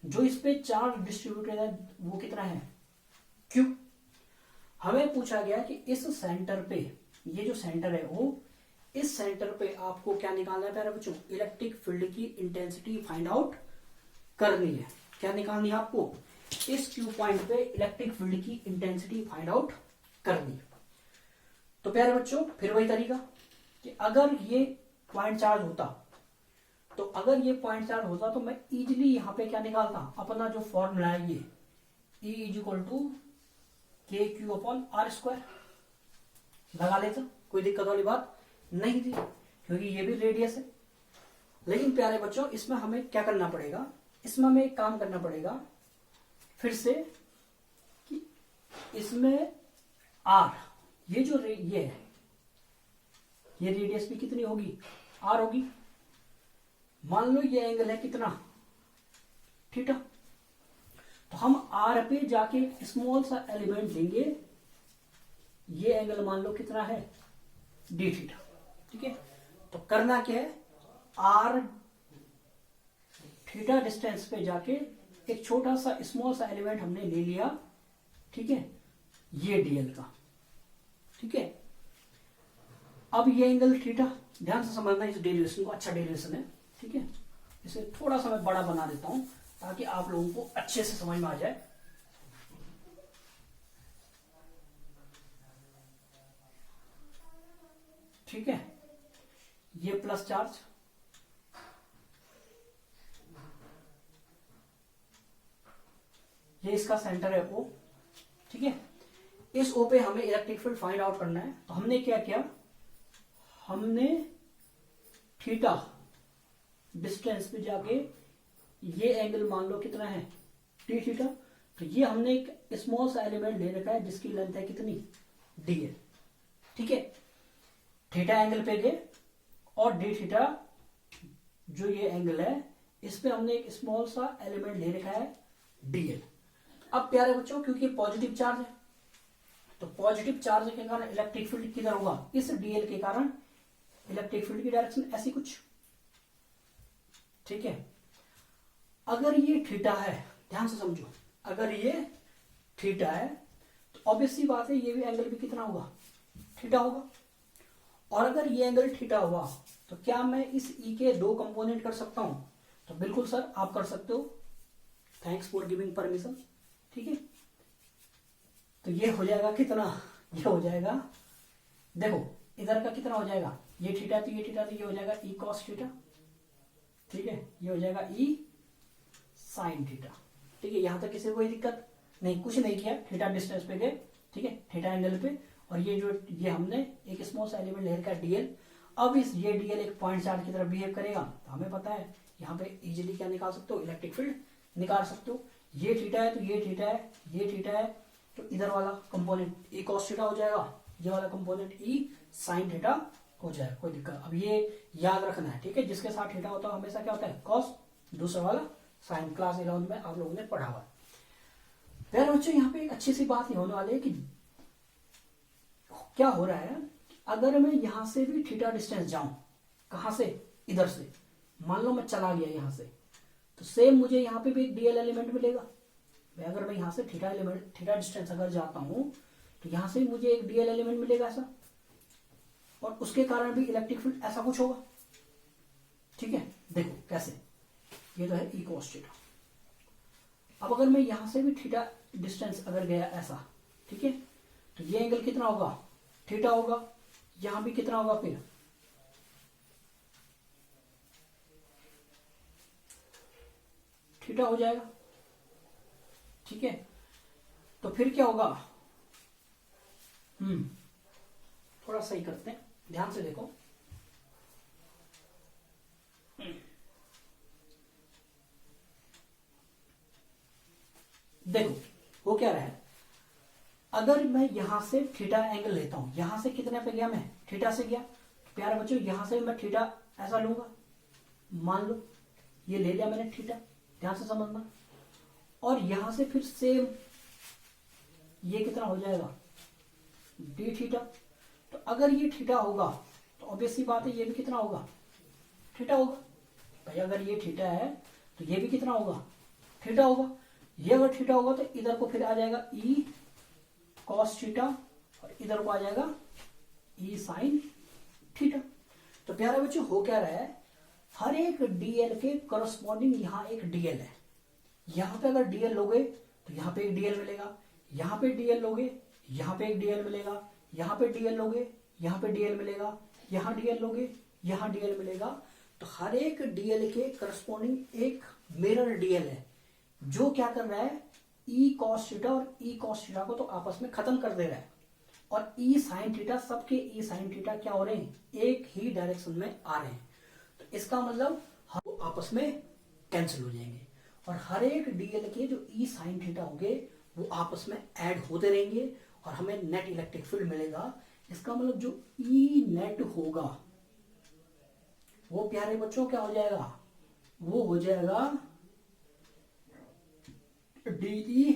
जो इस पे चार्ज डिस्ट्रीब्यूटेड है वो कितना है, Q। हमें पूछा गया कि इस सेंटर पे, ये जो सेंटर है O, इस सेंटर पे आपको क्या निकालना है प्यारे बच्चों, इलेक्ट्रिक फील्ड की इंटेंसिटी फाइंड आउट करनी है। क्या निकालनी है आपको, इस Q पॉइंट पे इलेक्ट्रिक फील्ड की इंटेंसिटी फाइंड आउट करनी है। तो प्यारे बच्चों फिर वही तरीका कि अगर ये पॉइंट चार्ज होता, तो अगर ये पॉइंट चार्ज होता तो मैं इजीली यहां पे क्या निकालता, अपना जो फॉर्मूला है ये E = KQ/R², लगा लेता, कोई दिक्कत वाली बात नहीं थी क्योंकि ये भी रेडियस है। लेकिन प्यारे बच्चों इसमें हमें क्या करना पड़ेगा, इसमें हमें एक काम करना पड़ेगा फिर से कि इसमें R, ये जो ये है, ये रेडियस भी कितनी होगी, R होगी। मान लो ये एंगल है कितना, थीटा, तो हम R पे जाके स्मॉल सा एलिमेंट लेंगे, ये एंगल मान लो कितना है, d थीटा, ठीक है। तो करना क्या है, R थीटा डिस्टेंस पे जाके एक छोटा सा स्मॉल सा एलिमेंट हमने ले लिया, ठीक है, ये dl का, ठीक है। अब ये एंगल थीटा, ध्यान से समझना इस डेरिवेशन को, अच्छा डेरिवेशन है, ठीक है। इसे थोड़ा सा मैं बड़ा बना देता हूं ताकि आप लोगों को अच्छे से समझ में आ जाए। ठीक है, ये प्लस चार्ज, ये इसका सेंटर है O, ठीक है। इस O पे हमें इलेक्ट्रिक फील्ड फाइंड आउट करना है। तो हमने क्या किया, हमने थीटा डिस्टेंस पे जाके ये एंगल मान लो कितना है, टी थीटा, तो ये हमने एक स्मॉल सा एलिमेंट ले रखा है जिसकी लेंथ है कितनी, डी है, ठीक है। थीटा एंगल पे गए और डी थीटा जो ये एंगल है इस पे हमने एक स्मॉल सा एलिमेंट ले रखा है डीएल। अब प्यारे बच्चों क्योंकि पॉजिटिव चार्ज है तो पॉजिटिव चार्ज के कारण इलेक्ट्रिक फील्ड किधर होगा, इस डीएल के कारण इलेक्ट्रिक फील्ड की डायरेक्शन ऐसी कुछ, ठीक है। अगर ये थीटा है, ध्यान से समझो, अगर ये थीटा है तो ऑब्वियस सी बात है ये भी एंगल भी कितना होगा, थीटा होगा। और अगर ये एंगल थीटा हुआ तो क्या मैं इस ई के दो कंपोनेंट कर सकता हूं, तो बिल्कुल सर आप कर सकते हो, थैंक्स फॉर गिविंग परमिशन। ठीक है, तो ये हो जाएगा कितना, ये हो जाएगा, देखो इधर का कितना हो जाएगा, ये थीटा तो ये थीटा, तो ये हो जाएगा ई कॉस थीटा। ठीक है, ये हो जाएगा ई साइन थीटा। ठीक है, यहां तक किसी को कोई दिक्कत नहीं, कुछ नहीं किया, थीटा डिस्टेंस पे गए। ठीक है, थीटा एंगल पे, और ये जो ये हमने एक स्मॉल सा एलिमेंट ले रखा डीएल। अब इस ये डीएल एक पॉइंट चार्ज की तरफ बिहेव करेगा, तो हमें पता है यहाँ पे इजीली क्या निकाल सकते हो, इलेक्ट्रिक फील्ड निकाल सकते हो। ये थीटा है तो ये थीटा है, ये थीटा है, तो इधर वाला कंपोनेंट ई कॉस थीटा हो जाएगा, ये वाला कंपोनेंट ई साइन थीटा हो जाएगा, कोई दिक्कत। अब ये याद रखना है, ठीक है, जिसके साथ थीटा होता है हमेशा क्या होता है कॉस, दूसरा वाला साइन। क्लास 11 में आप लोगों ने पढ़ा हुआ है। फिर बच्चों यहाँ पे एक अच्छी सी बात ये होने वाली है कि क्या हो रहा है, अगर मैं यहां से भी थीटा डिस्टेंस जाऊं, कहां से, इधर से, मान लो मैं चला गया यहां से, तो सेम मुझे यहाँ पे भी एक डीएल एलिमेंट मिलेगा। अगर मैं यहां से थीटा एलिमेंट, थीटा डिस्टेंस अगर जाता हूं, तो यहां से मुझे एक डीएल एलिमेंट मिलेगा ऐसा, और उसके कारण भी इलेक्ट्रिक फील्ड ऐसा कुछ होगा। ठीक है, देखो कैसे, ये तो है ई कॉस थीटा। अब अगर मैं यहां से भी थीटा डिस्टेंस अगर गया ऐसा, ठीक है, तो ये एंगल कितना होगा, थीटा होगा, यहां भी कितना होगा, फिर थीटा हो जाएगा। ठीक है, तो फिर क्या होगा, थोड़ा सही करते हैं, ध्यान से देखो। देखो वो क्या रहा है, अगर मैं यहां से थीटा एंगल लेता हूं, यहां से कितने पे गया, मैं थीटा से गया, तो प्यारे बच्चों यहां से मैं थीटा ऐसा लूंगा, मान लो ये ले लिया मैंने थीटा, ध्यान से समझना, और यहां से फिर सेम ये कितना हो जाएगा डी थीटा। तो अगर ये थीटा होगा तो ऑब्वियसली बात है ये भी कितना होगा, थीटा होगा। भाई अगर ये थीटा है तो ये भी कितना होगा, थीटा होगा। ये अगर थीटा होगा तो इधर को फिर आ जाएगा ई कॉस थीटा, और इधर को आ जाएगा ई साइन थीटा। तो प्यारे बच्चों हो क्या रहा है, हर एक डीएल के करस्पॉन्डिंग यहां एक डीएल है। यहां पे अगर डीएल लोगे तो यहां पे एक डीएल मिलेगा, यहां पे डीएल लोगे यहां पे एक डीएल मिलेगा, यहां पे डीएल लोगे यहां पे डीएल मिलेगा, यहां डीएल लोगे यहां डीएल मिलेगा। तो हर एक डीएल के करस्पॉन्डिंग एक मिरर डीएल है, जो क्या कर रहा है, ई कॉस थीटा और ई कॉस थीटा को तो आपस में खत्म कर दे रहा है, और ई साइन थीटा, सबके ई साइन थीटा क्या हो रहे हैं, एक ही डायरेक्शन में आ रहे हैं। तो इसका मतलब हम आपस में कैंसिल हो जाएंगे, और हर एक डीएल के जो ई साइन थीटा होंगे वो आपस में ऐड होते रहेंगे, और हमें नेट इलेक्ट्रिक फील्ड मिलेगा। इसका मतलब जो ई नेट होगा वो प्यारे बच्चों क्या हो जाएगा, वो हो जाएगा डीई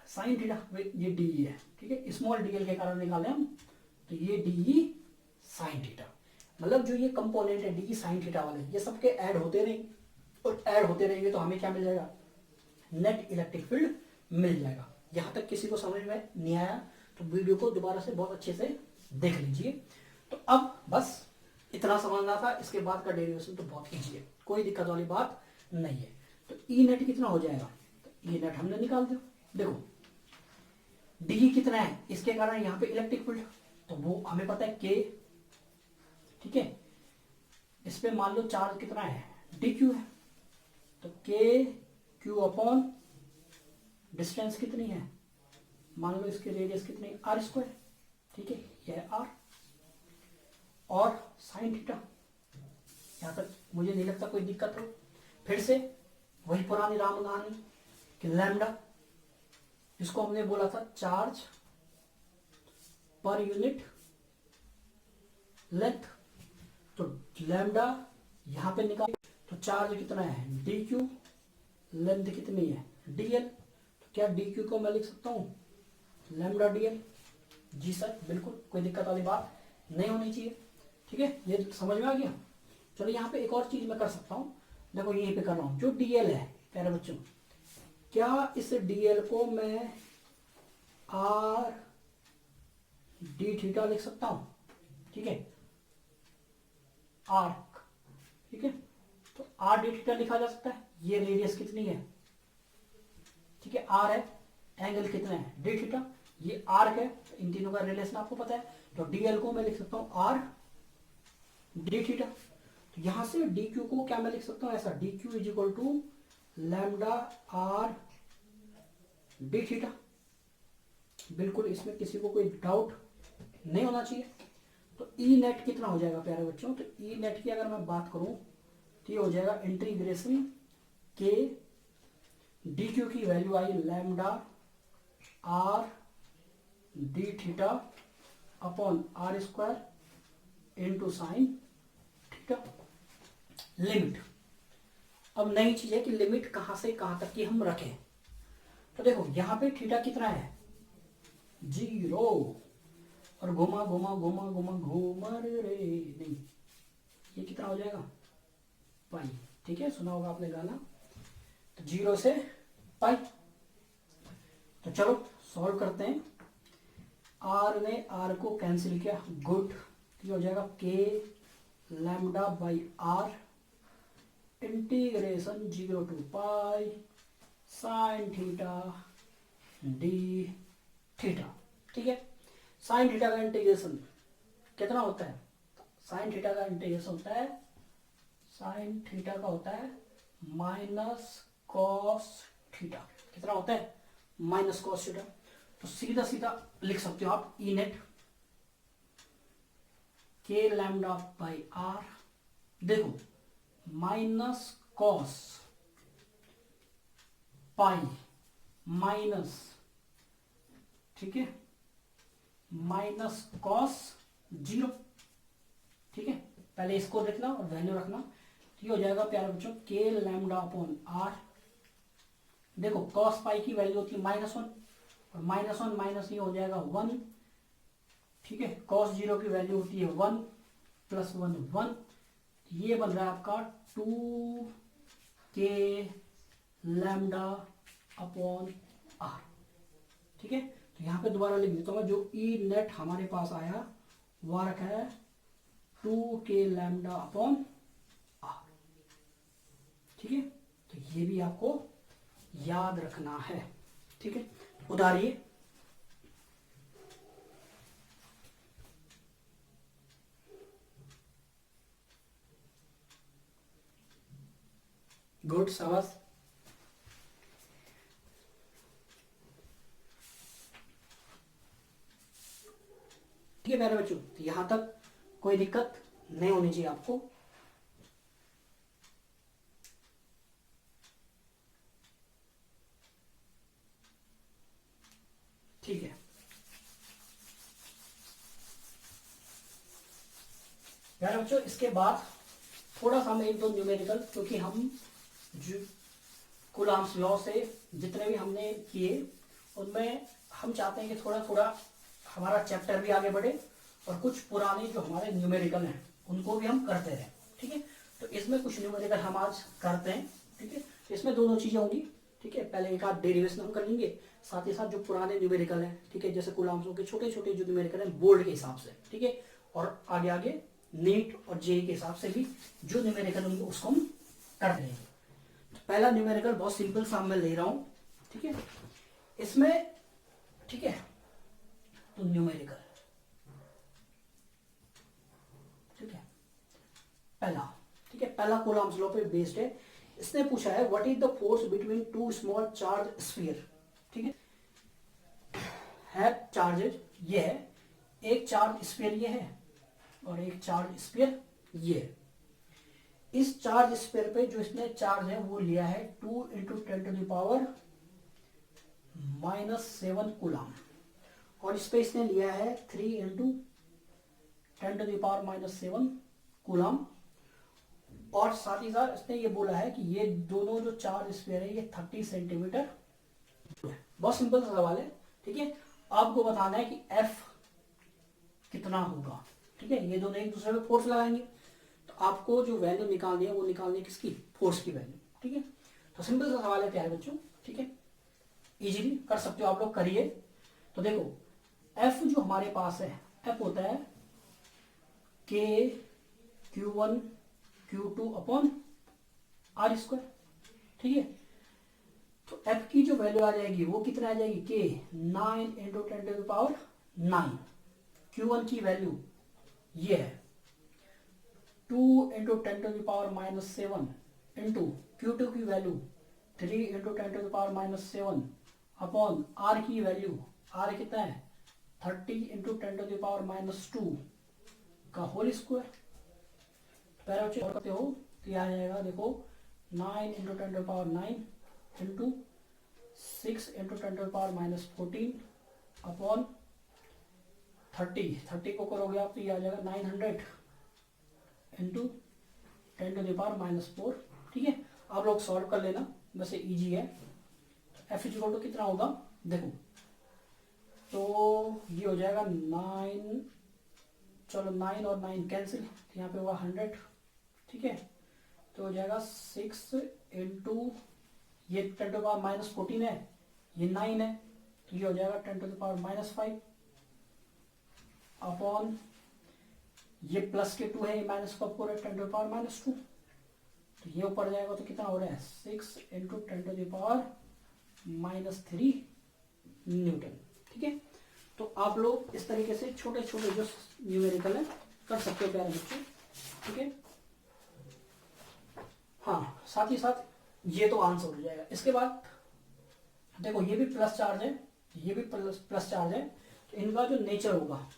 साइन थीटा। ये डीई है, ठीक है, स्मॉल डीएल के कारण निकाले हम, तो ये डीई साइन थीटा। मतलब जो ये कंपोनेंट है डीई साइन थीटा वाले, ये सबके ऐड होते रहेंगे, और ऐड होते रहेंगे तो हमें क्या मिल जाएगा, नेट इलेक्ट्रिक फील्ड मिल जाएगा। यहां तक किसी को समझ में नहीं आया तो वीडियो को दोबारा से बहुत अच्छे से देख लीजिए। तो अब बस इतना समझना था, इसके बाद का डेरिवेशन तो बहुत ईजी है, कोई दिक्कत वाली बात नहीं है। तो ई नेट कितना हो जाएगा, तो ई नेट हमने निकाल दिया। देखो डी कितना है, इसके कारण यहाँ पे इलेक्ट्रिक फील्ड, तो वो हमें पता है के, ठीक है, इस पे मान लो चार्ज कितना है, डी क्यू है, तो के क्यू अपॉन डिस्टेंस कितनी है, मान लो इसकी रेडियस कितनी, आर स्क्वायर, ठीक है, यह आर, और साइन थीटा। यहां तक मुझे नहीं लगता कोई दिक्कत हो। फिर से वही पुरानी राम कहानी कि लैम्डा, जिसको हमने बोला था चार्ज पर यूनिट लेंथ, तो लैम्डा यहां पे निकाल, तो चार्ज कितना है डी क्यू, लेंथ कितनी है डीएल, तो क्या डी क्यू को मैं लिख सकता हूं लैम्डा डीएल। जी सर बिल्कुल, कोई दिक्कत वाली बात नहीं होनी चाहिए, ठीक है, ये समझ में आ गया। चलो यहाँ पे एक और चीज मैं कर सकता हूं, देखो यहीं पे कर रहा हूं, जो डीएल है प्यारे बच्चों, क्या इस डीएल को मैं आर डी थीटा लिख सकता हूं, ठीक है, आर्क, ठीक है, तो आर डी थीटा लिखा जा सकता है। ये रेडियस कितनी है ठीक है, आर है, एंगल कितना है डी थीटा, ये आर्क है, इन तीनों का रिलेशन आपको पता है, तो डीएल को मैं लिख सकता हूं आर डी थीटा। तो यहां से डी क्यू को क्या मैं लिख सकता हूं ऐसा, D Q is equal to lambda R D theta. बिल्कुल इसमें किसी को कोई डाउट नहीं होना चाहिए। तो ई नेट कितना हो जाएगा प्यारे बच्चों, तो ई नेट की अगर मैं बात करूं तो ये हो जाएगा इंटीग्रेशन के डी क्यू की वैल्यू आई lambda R D theta upon R square into sine theta. Limit, अब नई चीज है कि लिमिट कहां से कहां तक की हम रखें। तो देखो यहां पे थीटा कितना है 0, और घुमा घुमा घुमा घुमा घूमर रे नहीं, ये कितना हो जाएगा पाई। ठीक है, सुना होगा आपने गाना, तो 0 से पाई। तो चलो सॉल्व करते हैं। आर ने आर को कैंसिल किया, गुड, ये हो जाएगा K lambda by R integration 0 to pi sine theta D theta. ठीक है, साइन थीटा का इंटीग्रेशन कितना होता है, साइन थीटा का इंटीग्रेशन होता है, साइन थीटा का होता है माइनस कॉस थीटा। कितना होता है माइनस कॉस थीटा। तो सीधा सीधा लिख सकते हो आप ई नेट के लैम्डा बाई आर, देखो माइनस कॉस पाई माइनस, ठीक है, माइनस कॉस 0। ठीक है, पहले इसको लिखना और वैल्यू रखना। तो ये हो जाएगा प्यारे बच्चों के लैम्डा अपॉन आर, देखो कॉस पाई की वैल्यू होती है -1 और -1 माइनस ये हो जाएगा 1। ठीक है, कॉस 0 की वैल्यू होती है 1 प्लस 1 1, ये बन रहा है आपका 2 के लैम्डा अपॉन आर। ठीक है, तो यहां पे दोबारा लिख देता हूं, जो ई नेट हमारे पास आया वो रखा है 2 के लैम्डा अपॉन आर। ठीक है, तो ये भी आपको याद रखना है। ठीक है, उदाहरिए गुड, शाबाश। ठीक है प्यारे बच्चों, तो यहां तक कोई दिक्कत नहीं होनी चाहिए आपको। ठीक है, प्यारे बच्चों इसके बाद थोड़ा सा मैं 1-2 न्यूमेरिकल, क्योंकि हम जो कूलम्ब्स लॉ से जितने भी हमने किए उनमें हम चाहते हैं कि थोड़ा थोड़ा हमारा चैप्टर भी आगे बढ़े और कुछ पुराने जो हमारे न्यूमेरिकल हैं उनको भी हम करते रहें। ठीक है, तो इसमें कुछ न्यूमेरिकल हम आज करते हैं। ठीक है, इसमें दोनों चीजें होंगी। ठीक है, पहले एक आध डेरिवेशन हम कर लेंगे, साथ ही साथ जो पुराने न्यूमेरिकल हैं, ठीक है, जैसे कूलम्ब्स के छोटे छोटे जो न्यूमेरिकल हैं बोर्ड के हिसाब से, ठीक है, और आगे आगे नीट और जेई के हिसाब से भी जो न्यूमेरिकल होंगे उसको हम कर देंगे। तो पहला न्यूमेरिकल बहुत सिंपल सा मैं ले रहा हूं। ठीक है, इसमें ठीक है, तो न्यूमेरिकल, ठीक है, पहला, ठीक है, पहला कूलम्ब्स लॉ पे बेस्ड है। इसने पूछा है what is the force between 2 small charge sphere. ठीक है चार्जेज, ये है एक चार्ज स्फीयर ये है और एक चार्ज स्फीयर ये है। इस चार्ज स्फीयर पे जो इसने चार्ज है वो लिया है 2 × 10⁻⁻7 कूलम, और इस पे इसने लिया है 3 × 10⁻⁻7 कूलम, और साथ ही साथ इसने ये बोला है कि ये दोनों जो चार्ज स्फीयर है ये 30 सेंटीमीटर। बहुत सिंपल सा सवाल है। ठीक है, आपको बताना है कि F कितना होगा। ठीक है, ये दोनों एक दूसरे पे फोर्स लगाएंगे, तो आपको जो वैल्यू निकालनी है वो निकालनी है किसकी, फोर्स की वैल्यू। ठीक है, तो सिंपल सा सवाल है प्यारे बच्चों। ठीक है, इजीली कर सकते हो आप लोग, करिए। तो देखो F जो हमारे पास है, F होता है K Q1 Q2 upon R square. ठीक है, तो एफ की जो वैल्यू आ जाएगी वो कितना आ जाएगी के 9 इंटू 10⁹9। Q1 की वैल्यू ये है 2 इंटू 10⁻⁻7 इंटू Q2 की वैल्यू 3 इंटू 10⁻⁻7 अपॉन आर की वैल्यू आर कितना है 30 इंटू 10⁻⁻2 का होल स्क्वायर। पहले बच्चे करते हो तो यह आ जाएगा देखो 9 इंटू 10⁻9 इंटू 6 इंटू 10⁻14 अपॉन 30 को करोगे आप तो ये आ जाएगा 900 इंटू 10⁻⁻4। ठीक है, आप लोग सॉल्व कर लेना, वैसे इजी है। एफ इक्वल टू कितना होगा देखो, तो ये हो जाएगा 9, चलो 9 और 9 कैंसिल, तो यहाँ पे हुआ 100। ठीक है, तो हो जाएगा 6 इंटू ये 10⁻14 है, ये 9 है, तो ये हो जाएगा 10⁻5 अपॉन ये प्लस के 2 है, ये माइनस का 4 है 10⁻2, तो ये ऊपर जाएगा तो कितना हो रहा है 6 इंटू 10⁻³ न्यूटन। ठीक है, तो आप लोग इस तरीके से छोटे छोटे जो न्यूमेरिकल है कर सकते हो प्यारे बच्चे। ठीक है, हाँ, साथ ही साथ ये तो आंसर हो जाएगा। इसके बाद देखो ये भी प्लस चार्ज है, ये भी प्लस चार्ज है, तो इनका जो नेचर होगा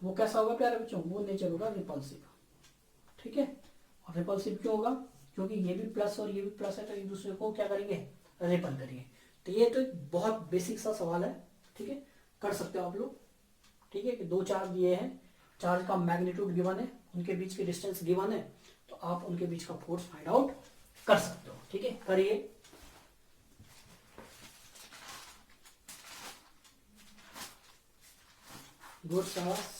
वो कैसा होगा प्यारे बच्चों, वो नेचर होगा रिपल्सिव। ठीक है, और रिपल्सिव क्यों होगा, क्योंकि ये भी प्लस और ये भी प्लस है, तो एक दूसरे को क्या करेंगे रिपल करेंगे। तो ये तो बहुत बेसिक सा सवाल है। ठीक है, कर सकते हो आप लोग। ठीक है, कि दो चार्ज दिए हैं, चार्ज का मैग्नीट्यूड गिवन है, उनके बीच की डिस्टेंस गिवन है, तो आप उनके बीच का फोर्स फाइंड आउट कर सकते हो। ठीक है, करिए। गुड शाबाश।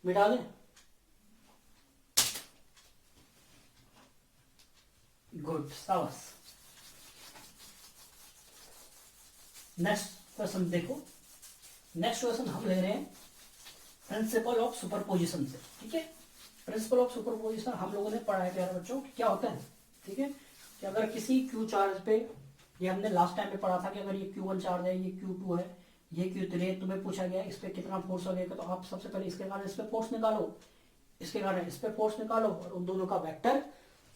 मिटा दें, गुड शाबाश। नेक्स्ट क्वेश्चन देखो, नेक्स्ट क्वेश्चन हम ले रहे हैं प्रिंसिपल ऑफ सुपरपोजिशन से। ठीक है, प्रिंसिपल ऑफ सुपरपोजिशन हम लोगों ने पढ़ा है प्यारे बच्चों, क्या होता है। ठीक है, कि अगर किसी क्यू चार्ज पे, ये हमने लास्ट टाइम पे पढ़ा था कि अगर ये Q1 चार्ज है, ये Q2 है, ये Q3 है, तुम्हें पूछा गया इस पे कितना फोर्स लगेगा, तो आप सबसे पहले इसके कारण इस पे फोर्स निकालो, इसके कारण इस पे फोर्स निकालो, और उन दोनों का वेक्टर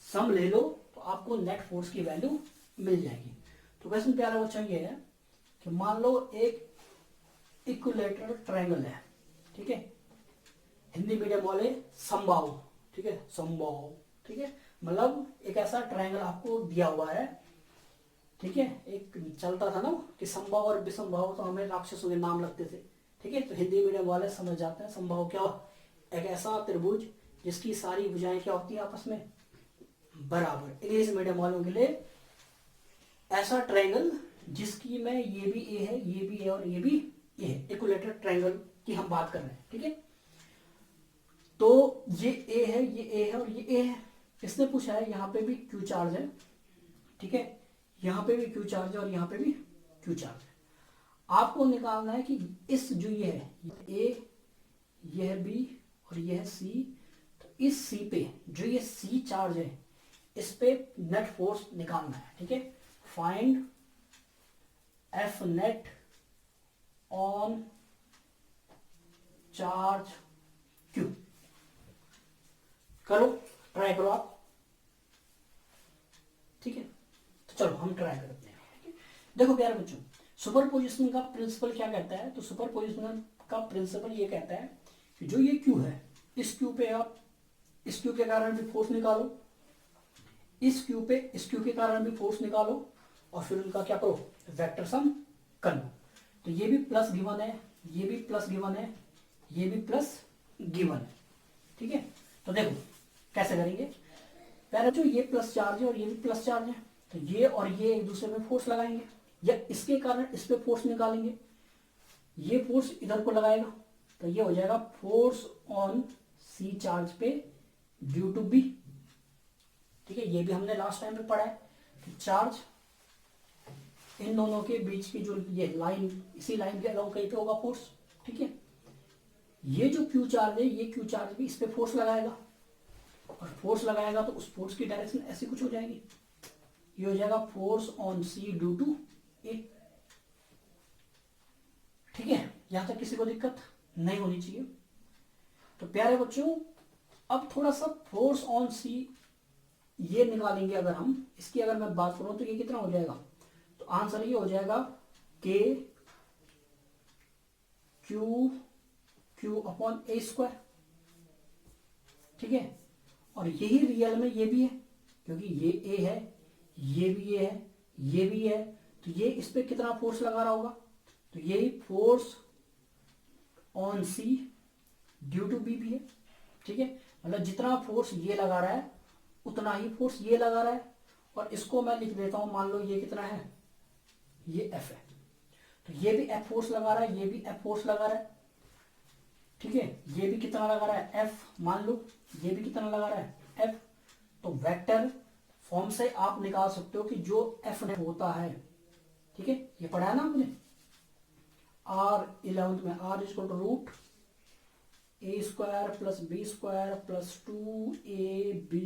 सम ले लो, तो आपको नेट फोर्स की वैल्यू मिल जाएगी। तो क्वेश्चन प्यारा बच्चा ये है कि मान लो एक इक्विलेटरल ट्रायंगल है। ठीक है, हिंदी मीडियम वाले समबाहु। ठीक है, समबाहु। ठीक है, मतलब एक ऐसा ट्रायंगल आपको दिया हुआ है। ठीक है, एक चलता था ना कि समबाहु और विषमबाहु, तो हमें राक्षसों के नाम लगते थे। ठीक है, तो हिंदी मीडियम वाले समझ जाते हैं समबाहु क्या, एक ऐसा त्रिभुज जिसकी सारी भुजाएं क्या होती है आपस में बराबर। इंग्लिश मीडियम वालों के लिए ऐसा ट्रायंगल जिसकी में ये भी ए है, ये भी ए और ये भी ए है, इक्विलेटरल ट्रायंगल की हम बात कर रहे हैं। ठीक है, तो ये ए है, ये ए है और ये ए है। इसने पूछा है यहाँ पे भी क्यू चार्ज है। ठीक है, यहाँ पे भी क्यू चार्ज है और यहाँ पे भी क्यू चार्ज है। आपको निकालना है कि इस जो ये है ए, ये है बी और ये है सी, तो इस सी पे जो ये सी चार्ज है इस पे नेट फोर्स निकालना है। ठीक है, find F net on charge Q. करो, ट्राई करो आप। ठीक है, तो चलो हम ट्राई करते हैं। देखो प्यारे बच्चों, सुपरपोजिशन का प्रिंसिपल क्या कहता है, तो सुपरपोजिशन का प्रिंसिपल ये कहता है कि जो ये क्यू है, इस क्यू पे आप इस क्यू के कारण भी फोर्स निकालो, इस क्यू पे इस क्यू के कारण भी फोर्स निकालो, और फिर उनका क्या करो वेक्टर सम कर लो। तो ये भी प्लस गिवन है, ये भी प्लस गिवन है, ये भी प्लस गिवन है। ठीक है, तो देखो कैसे करेंगे। पहले जो ये प्लस चार्ज है और ये भी प्लस चार्ज है, तो ये और ये एक दूसरे में फोर्स लगाएंगे, या इसके कारण इस पे फोर्स निकालेंगे, ये फोर्स इधर को लगाएगा, तो ये हो जाएगा फोर्स ऑन सी चार्ज पे ड्यू टू बी। ठीक है, ये भी हमने लास्ट टाइम में पढ़ा है कि चार्ज इन दोनों के बीच की जो ये लाइन, इसी लाइन के अलाउ कहीं पे होगा फोर्स, ठीक है। ये जो क्यू चार्ज है, ये क्यू चार्ज भी इस पे फोर्स लगाएगा, और फोर्स लगाएगा तो उस फोर्स की डायरेक्शन ऐसी कुछ हो जाएगी, ये हो जाएगा force on C due to A, ठीक है। यहां तक किसी को दिक्कत नहीं होनी चाहिए। तो प्यारे बच्चों, अब थोड़ा सा फोर्स ऑन सी ये निकालेंगे अगर हम, इसकी अगर मैं बात करूं तो ये कितना हो जाएगा, तो आंसर ये हो जाएगा के क्यू अपॉन ए स्क्वायर, ठीक है। और यही रियल में ये भी है, क्योंकि ये ए है, ये भी ए है, ये भी है, तो ये इस पे कितना फोर्स लगा रहा होगा, तो यही force on C due to B भी है, ठीक है। मतलब जितना फोर्स ये लगा रहा है उतना ही फोर्स ये लगा रहा है, और इसको मैं लिख देता हूं, मान लो ये कितना है, ये एफ है, तो ये भी एफ फोर्स लगा रहा है, ये भी एफ फोर्स लगा रहा है, ठीक है। ये भी कितना लगा रहा है, एफ, मान लो ये भी कितना लगा रहा है, एफ। तो वेक्टर फॉर्म से आप निकाल सकते हो कि जो एफ नेट होता है, ठीक है, ये पढ़ा है ना आपने आर 11th में, R is to root A square plus B square plus 2ab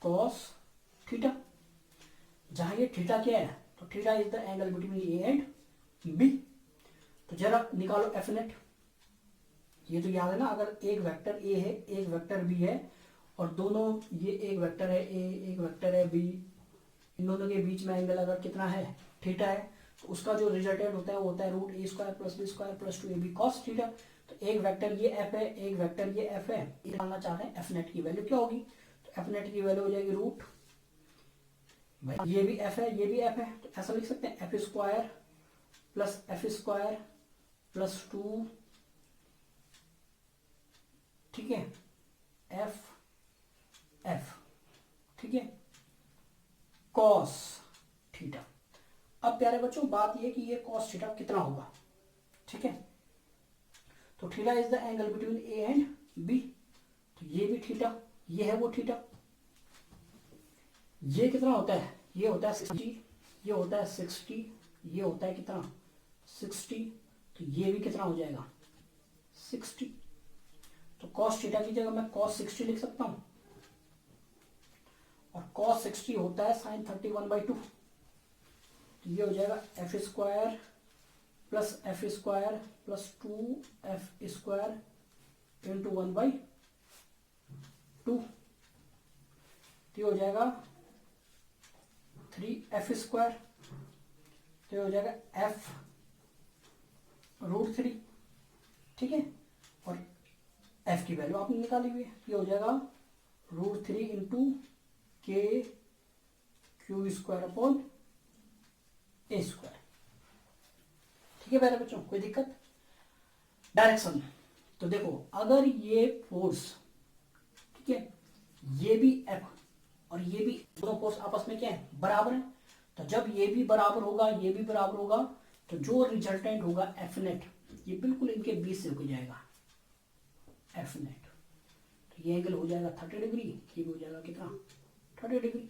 cos theta. जहां ये थीटा क्या है, तो theta is the angle between A and B. तो जरा निकालो एफ नेट। ये तो याद है ना, अगर एक वेक्टर ए है, एक वेक्टर बी है, और दोनों, ये एक वेक्टर है ए, एक वेक्टर है बी, इन दोनों के बीच में एंगल अगर कितना है, थीटा है, तो उसका जो रिजल्टेंट होता है वो होता है root A square plus B square plus 2ab cos theta. तो एक वेक्टर ये एफ है, एक वेक्टर ये एफ है, निकालना चाह रहे हैं एफ नेट की वैल्यू क्या होगी, तो एफ नेट की वैल्यू हो जाएगी रूट, ये भी एफ है, ये भी एफ है, तो ऐसा लिख सकते हैं एफ स्क्वायर प्लस 2, ठीक है, एफ, ठीक है, कॉस थीटा। अब प्यारे बच्चों बात ये कि ये कॉस थीटा कितना होगा, ठीक है। तो theta is the angle between A and B, तो ये भी थीटा, ये है वो थीटा। ये कितना होता है, ये होता है 60, ये होता है 60, ये होता है कितना 60, तो ये भी कितना हो जाएगा 60। तो कॉस थीटा की जगह मैं कॉस 60 लिख सकता हूं, और कॉस 60 होता है साइन 31/2, तो ये हो जाएगा F square plus 2f square into 1/2, तो हो जाएगा 3f स्क्वायर, तो हो जाएगा f रूट 3, ठीक है। और f की वैल्यू आपने निकाली हुई है, ये हो जाएगा रूट 3 इंटू के क्यू स्क्वायर अपॉन ए स्क्वायर, ठीक है मेरे बच्चों, कोई दिक्कत। डायरेक्शन, तो देखो अगर ये फोर्स, ठीक है, ये भी एफ और ये भी, दोनों फोर्स आपस में क्या है, बराबर है, तो जब ये भी बराबर होगा, ये भी बराबर होगा, तो जो रिजल्टेंट होगा एफ नेट, ये बिल्कुल इनके बीच से हो जाएगा एफ नेट, तो ये एंगल हो जाएगा 30 डिग्री, ये भी हो जाएगा कितना 30 डिग्री,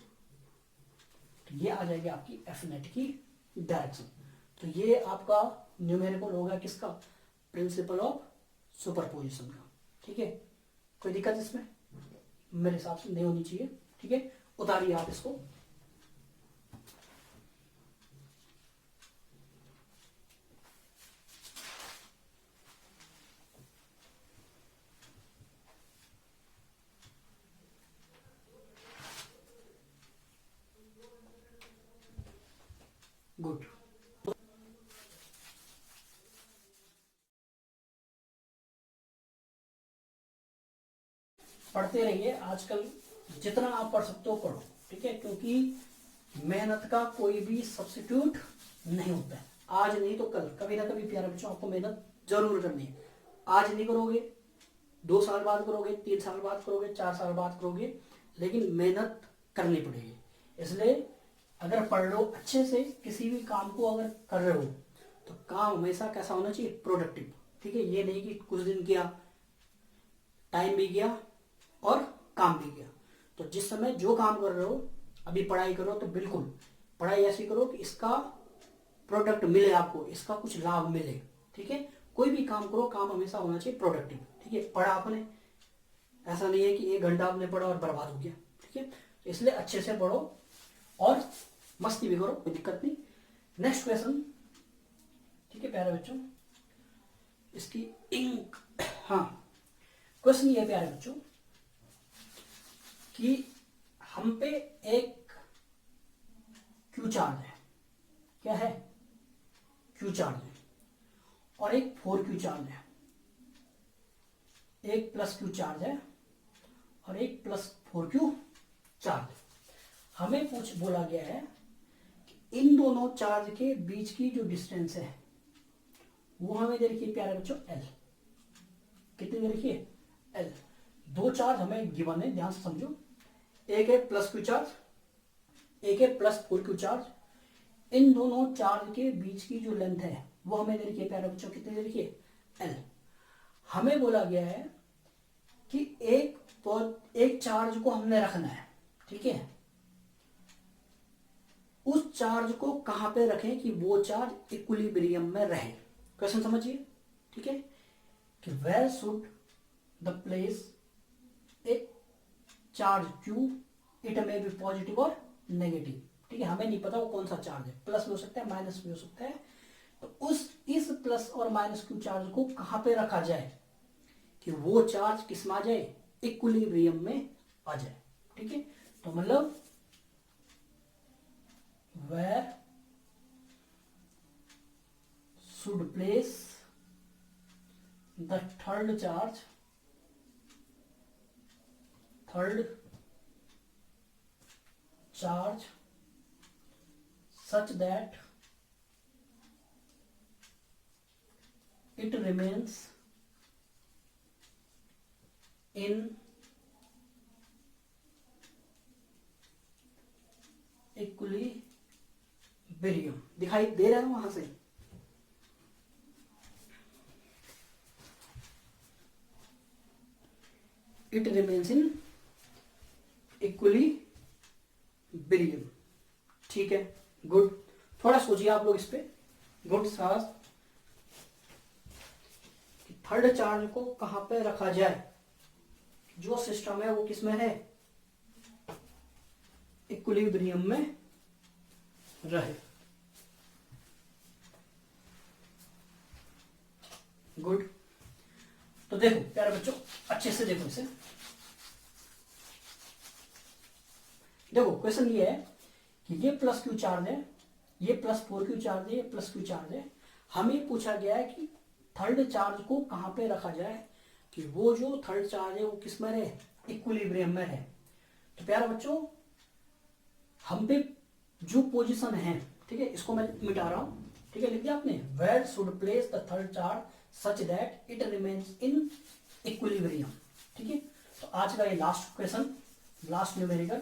तो ये आ जाएगी आपकी एफ नेट की डायरेक्शन। तो ये आपका न्यूमेरिकल होगा किसका, प्रिंसिपल ऑफ सुपरपोजिशन का, ठीक है। कोई दिक्कत इसमें मेरे हिसाब से नहीं होनी चाहिए, ठीक है। उतारिए आप इसको, गुड। पढ़ते रहिए, आजकल जितना आप पढ़ सकते हो पढ़ो, ठीक है, क्योंकि मेहनत का कोई भी सब्स्टिट्यूट नहीं होता है। आज नहीं तो कल, कभी ना कभी प्यारे बच्चों आपको मेहनत जरूर करनी है। आज नहीं करोगे, 2 साल बाद करोगे, 3 साल बाद करोगे, 4 साल बाद करोगे, लेकिन मेहनत करनी पड़ेगी। इसलिए अगर पढ़ लो अच्छे से, किसी भी काम को अगर कर रहे हो तो काम हमेशा कैसा होना चाहिए, प्रोडक्टिव, ठीक है। ये नहीं कि कुछ दिन किया, टाइम भी गया और काम भी किया। तो जिस समय जो काम कर रहे हो, अभी पढ़ाई करो तो बिल्कुल पढ़ाई ऐसी करो कि इसका प्रोडक्ट मिले, आपको इसका कुछ लाभ मिले। ठीक है, कोई भी काम करो, काम हमेशा होना चाहिए प्रोडक्टिव। ठीक है, पढ़ा आपने, ऐसा नहीं है कि 1 घंटा आपने पढ़ा और बर्बाद हो गया। ठीक है, तो इसलिए अच्छे से पढ़ो और मस्ती भी करो, कोई दिक्कत नहीं। Next question. ठीक है प्यारे बच्चों, इसकी इंक, हाँ क्वेश्चन ये प्यारे बच्चों कि हम पे एक क्यू चार्ज है, क्या है, क्यू चार्ज है, और एक 4Q चार्ज है, एक प्लस क्यू चार्ज है और एक प्लस 4Q चार्ज है। हमें बोला गया है कि इन दोनों चार्ज के बीच की जो डिस्टेंस है वो हमें दे रखी है प्यारे बच्चों L। कितनी दे रखी है? L। दो चार्ज हमें गिवन है, ध्यान से समझो, एक है प्लस क्यू चार्ज, एक है प्लस 4Q चार्ज। इन दोनों चार्ज के बीच की जो लेंथ है वो हमें दे रखी है प्यारे बच्चों, कितनी दे रखी है? L। हमें बोला गया है कि एक चार्ज को हमने रखना है। ठीक है, उस चार्ज को कहां पे रखें कि वो चार्ज इक्विलिब्रियम में रहे। क्वेश्चन समझिए। ठीक है, कि where should the place a charge Q, it may be positive और नेगेटिव। ठीक है, हमें नहीं पता वो कौन सा चार्ज है, प्लस भी हो सकता है माइनस भी हो सकता है। तो इस प्लस और माइनस Q चार्ज को कहां पे रखा जाए कि वो चार्ज किस में आ जाए? इक्विलिब्रियम में आ जाए। ठीक है, तो मतलब where should place the third charge such that it remains in equilibrium. दिखाई दे रहा है वहां से? It remains in equilibrium. ठीक है, गुड। थोड़ा सोचिए आप लोग इस पे, गुड साहस। थर्ड चार्ज को कहां पे रखा जाए, जो सिस्टम है वो किसमें है? इक्विलिब्रियम में रहे। गुड। तो देखो प्यारे बच्चों, अच्छे से देखो इसे। देखो क्वेश्चन ये है कि ये प्लस क्यू चार्ज है, ये प्लस 4Q चार्ज है, ये प्लस क्यू चार्ज है। हमें पूछा गया है कि थर्ड चार्ज को कहां पे रखा जाए कि वो जो थर्ड चार्ज है वो किस में रहे? इक्विलिब्रियम में है। तो प्यारे बच्चों, हम पे जो पोजीशन है, ठीक है, इसको मैं मिटा रहा हूं। ठीक है, लिख दिया आपने, where should place the third charge such that it remains in equilibrium. ठीक है, तो आज का ये लास्ट क्वेश्चन, लास्ट न्यूमेरिकल।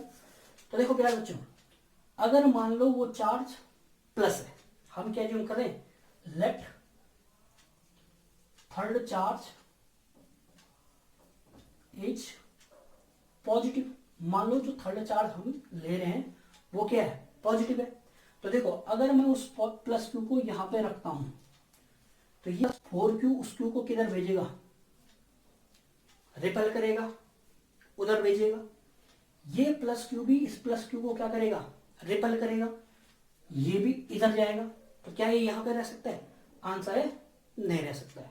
तो देखो प्यारे बच्चों, अगर मान लो वो चार्ज प्लस है, हम क्या यूज करें? Let third charge is positive. मान लो जो थर्ड चार्ज हम ले रहे हैं वो क्या है? पॉजिटिव है। तो देखो, अगर मैं उस प्लस क्यू को यहां पे रखता हूं तो ये 4Q उस क्यू को किधर भेजेगा? रिपेल करेगा, उधर भेजेगा। ये प्लस क्यू भी इस प्लस क्यू को क्या करेगा? रिपेल करेगा। ये भी इधर जाएगा। तो क्या ये यहां पे रह सकता है? आंसर है नहीं रह सकता है।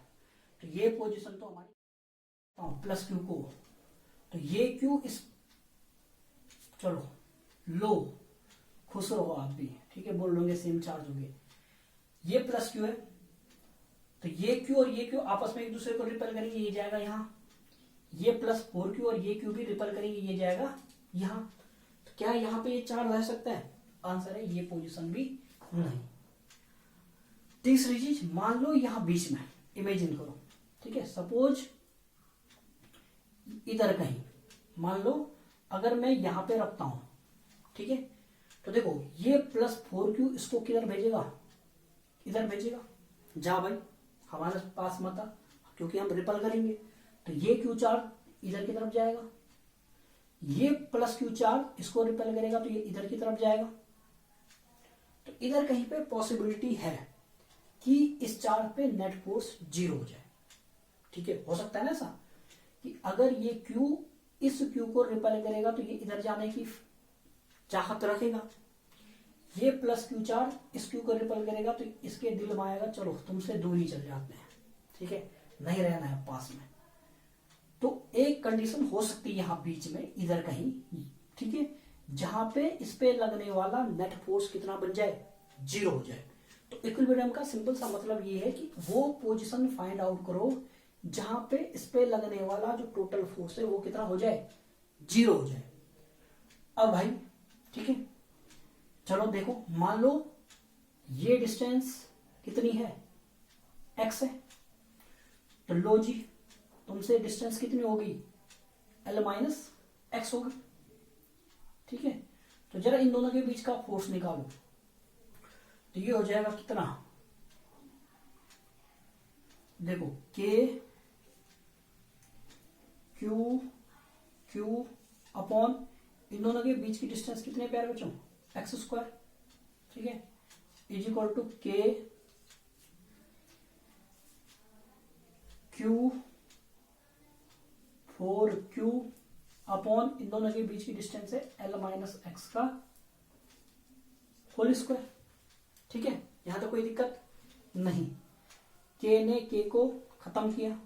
तो ये पोजीशन तो हमारी प्लस क्यू को, तो ये क्यू इस, चलो लो, खुश रहो आप भी। ठीक है, बोल लोगे सेम चार्ज होंगे। ये प्लस क्यू है, तो ये क्यू और ये क्यू आपस में एक दूसरे को रिपेल करेंगे, ये जाएगा यहां। ये प्लस 4Q और ये क्यू भी रिपेल करेंगे, ये जाएगा यहां। तो क्या यहां पे ये चार्ज रह सकता है? आंसर है ये पोजीशन भी नहीं। तीसरी चीज, मान लो यहां बीच में, इमेजिन करो। ठीक है, सपोज इधर कहीं, मान लो अगर मैं यहां पे रखता हूं, ठीक है, तो देखो ये प्लस 4Q इसको किधर भेजेगा? इधर भेजेगा। जा भाई, हमारे पास मत आ, क्योंकि हम रिपेल करेंगे। तो ये क्यू चार्ज इधर की तरफ जाएगा, ये प्लस क्यू चार्ज इसको रिपेल करेगा तो ये इधर की तरफ जाएगा। तो इधर कहीं पे पॉसिबिलिटी है कि इस चार्ज पे नेट फोर्स 0 हो जाए। ठीक है, हो सकता है ना ऐसा कि अगर ये Q इस Q को रिपेल करेगा तो ये इधर जाने की चाहत रखेगा, ये प्लस Q चार्ज इस Q को रिपेल करेगा तो इसके दिल में आएगा चलो तुमसे दूरी चल जाते हैं, ठीक है, नहीं रहना है पास में। तो एक कंडीशन हो सकती है यहां बीच में इधर कहीं, ठीक है, जहां पे इस पे लगने वाला नेट फोर्स कितना बन जाए, 0 हो जाए। तो इक्विलिब्रियम का सिंपल सा मतलब ये है कि वो पोजीशन फाइंड आउट करो जहां पे इस पे लगने वाला जो टोटल फोर्स है वो कितना हो जाए, 0 हो जाए। अब भाई ठीक है, चलो देखो, मान लो ये डिस्टेंस कितनी है, x है, तो लो जी तुमसे डिस्टेंस कितनी होगी, l माइनस एक्स होगी। ठीक है, तो जरा इन दोनों के बीच का फोर्स निकालो, तो ये हो जाएगा कितना, देखो k क्यू अपॉन इन दोनों के बीच की डिस्टेंस कितने प्यारे बच्चों, एक्स स्क्वायर। ठीक है, इज इक्वल टू के क्यू 4q अपॉन इन दोनों के बीच की डिस्टेंस है l माइनस एक्स का होल स्क्वायर। ठीक है, यहां तो कोई दिक्कत नहीं। k ने k को खत्म किया,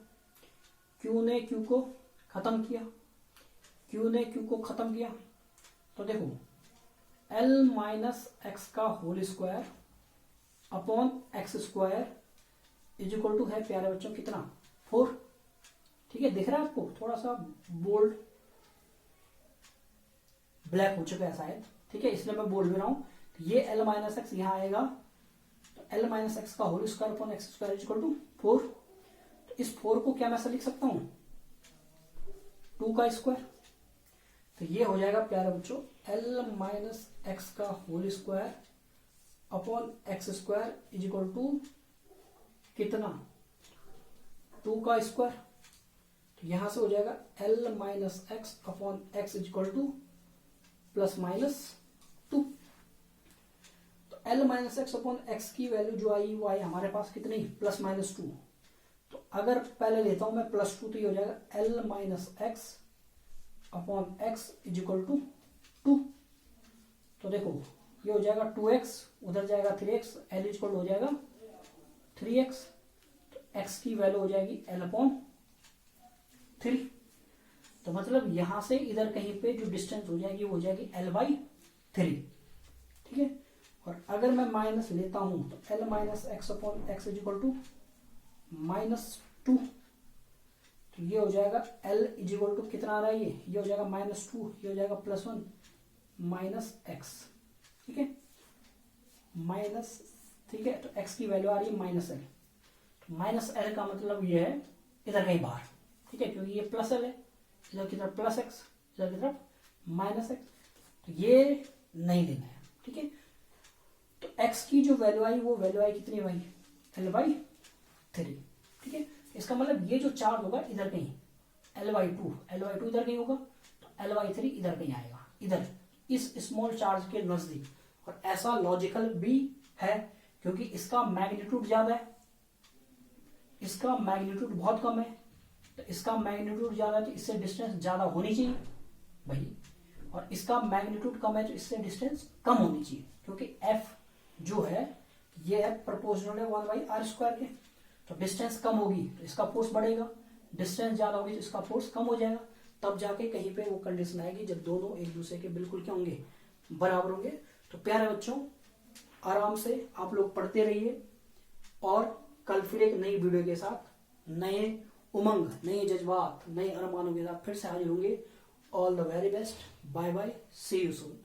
q ने q को खत्म किया, q ने q को खत्म किया, तो देखो l माइनस एक्स का whole square upon x square is equal to है प्यारे बच्चों कितना, 4। ठीक है, दिख रहा है आपको, थोड़ा सा बोल्ड ब्लैक हो चुका है शायद, ठीक है, इसलिए मैं बोल भी रहा हूं। तो ये l माइनस एक्स यहां आएगा, तो l माइनस एक्स का whole square upon x square is equal to 4। तो इस 4 को क्या मैं ऐसा लिख सकता हूं, 2 का स्क्वायर। तो ये हो जाएगा प्यारे बच्चों l माइनस एक्स का whole square upon x square is equal to कितना, 2 का स्क्वायर। तो यहां से हो जाएगा l minus x upon x is equal two plus minus 2। तो l minus x upon x की वैल्यू जो आई वो आई हमारे पास कितनी, प्लस माइनस 2। तो अगर पहले लेता हूं मैं प्लस 2 तो ये हो जाएगा l minus x upon x is equal to 2। तो देखो ये हो जाएगा 2x, उधर जाएगा 3x, l इज इक्वल हो जाएगा 3x। तो x की वैल्यू हो जाएगी l अपॉन 3। तो मतलब यहां से इधर कहीं पे जो डिस्टेंस हो जाएगी वो हो जाएगी l बाई 3। ठीक है, और अगर मैं माइनस लेता हूं तो l minus x upon x is equal to minus 2। तो ये हो जाएगा l इज इक्वल टू कितना आ रहा है, ये हो जाएगा माइनस 2, ये हो जाएगा प्लस 1 माइनस एक्स। ठीक है, माइनस, ठीक है, तो x की वैल्यू आ रही है माइनस एल। तो माइनस एल का मतलब ये है इधर कहीं बाहर, ठीक है, क्योंकि ये प्लस एल है, इधर की तरफ प्लस एक्स, इधर की तरफ माइनस एक्स, तो ये नहीं लेना है। ठीक है, तो x की जो वैल्यू आई वो वैल्यू आई कितनी भाई, l बाई 3। ठीक है, इसका मतलब ये जो चार्ज होगा इधर कहीं l बाई 2 इधर कहीं होगा, तो l बाई 3 इधर कहीं आएगा, इधर इस स्मॉल चार्ज के नजदीक। और ऐसा लॉजिकल भी है क्योंकि इसका मैग्नीट्यूड ज्यादा है, इसका मैग्नीट्यूड बहुत कम है। तो इसका मैग्नीट्यूड ज्यादा है तो इससे डिस्टेंस ज्यादा होनी चाहिए भाई, और इसका मैग्नीट्यूड कम है तो इससे डिस्टेंस कम होनी चाहिए, क्योंकि f जो है ये है प्रोपोर्शनल है 1 बाई आर स्क्वायर के। तो डिस्टेंस कम होगी तो इसका फोर्स बढ़ेगा, डिस्टेंस ज्यादा होगी तो इसका फोर्स कम हो जाएगा, तब जाके कहीं पे वो कंडीशन आएगी जब दोनों एक दूसरे के बिल्कुल क्या होंगे, बराबर होंगे। तो प्यारे बच्चों आराम से आप लोग पढ़ते रहिए, और कल फिर एक नई वीडियो के साथ नए उमंग, नए जज्बात, नए अरमानों के साथ फिर से हाजिर होंगे। All the very best, bye bye, see you soon.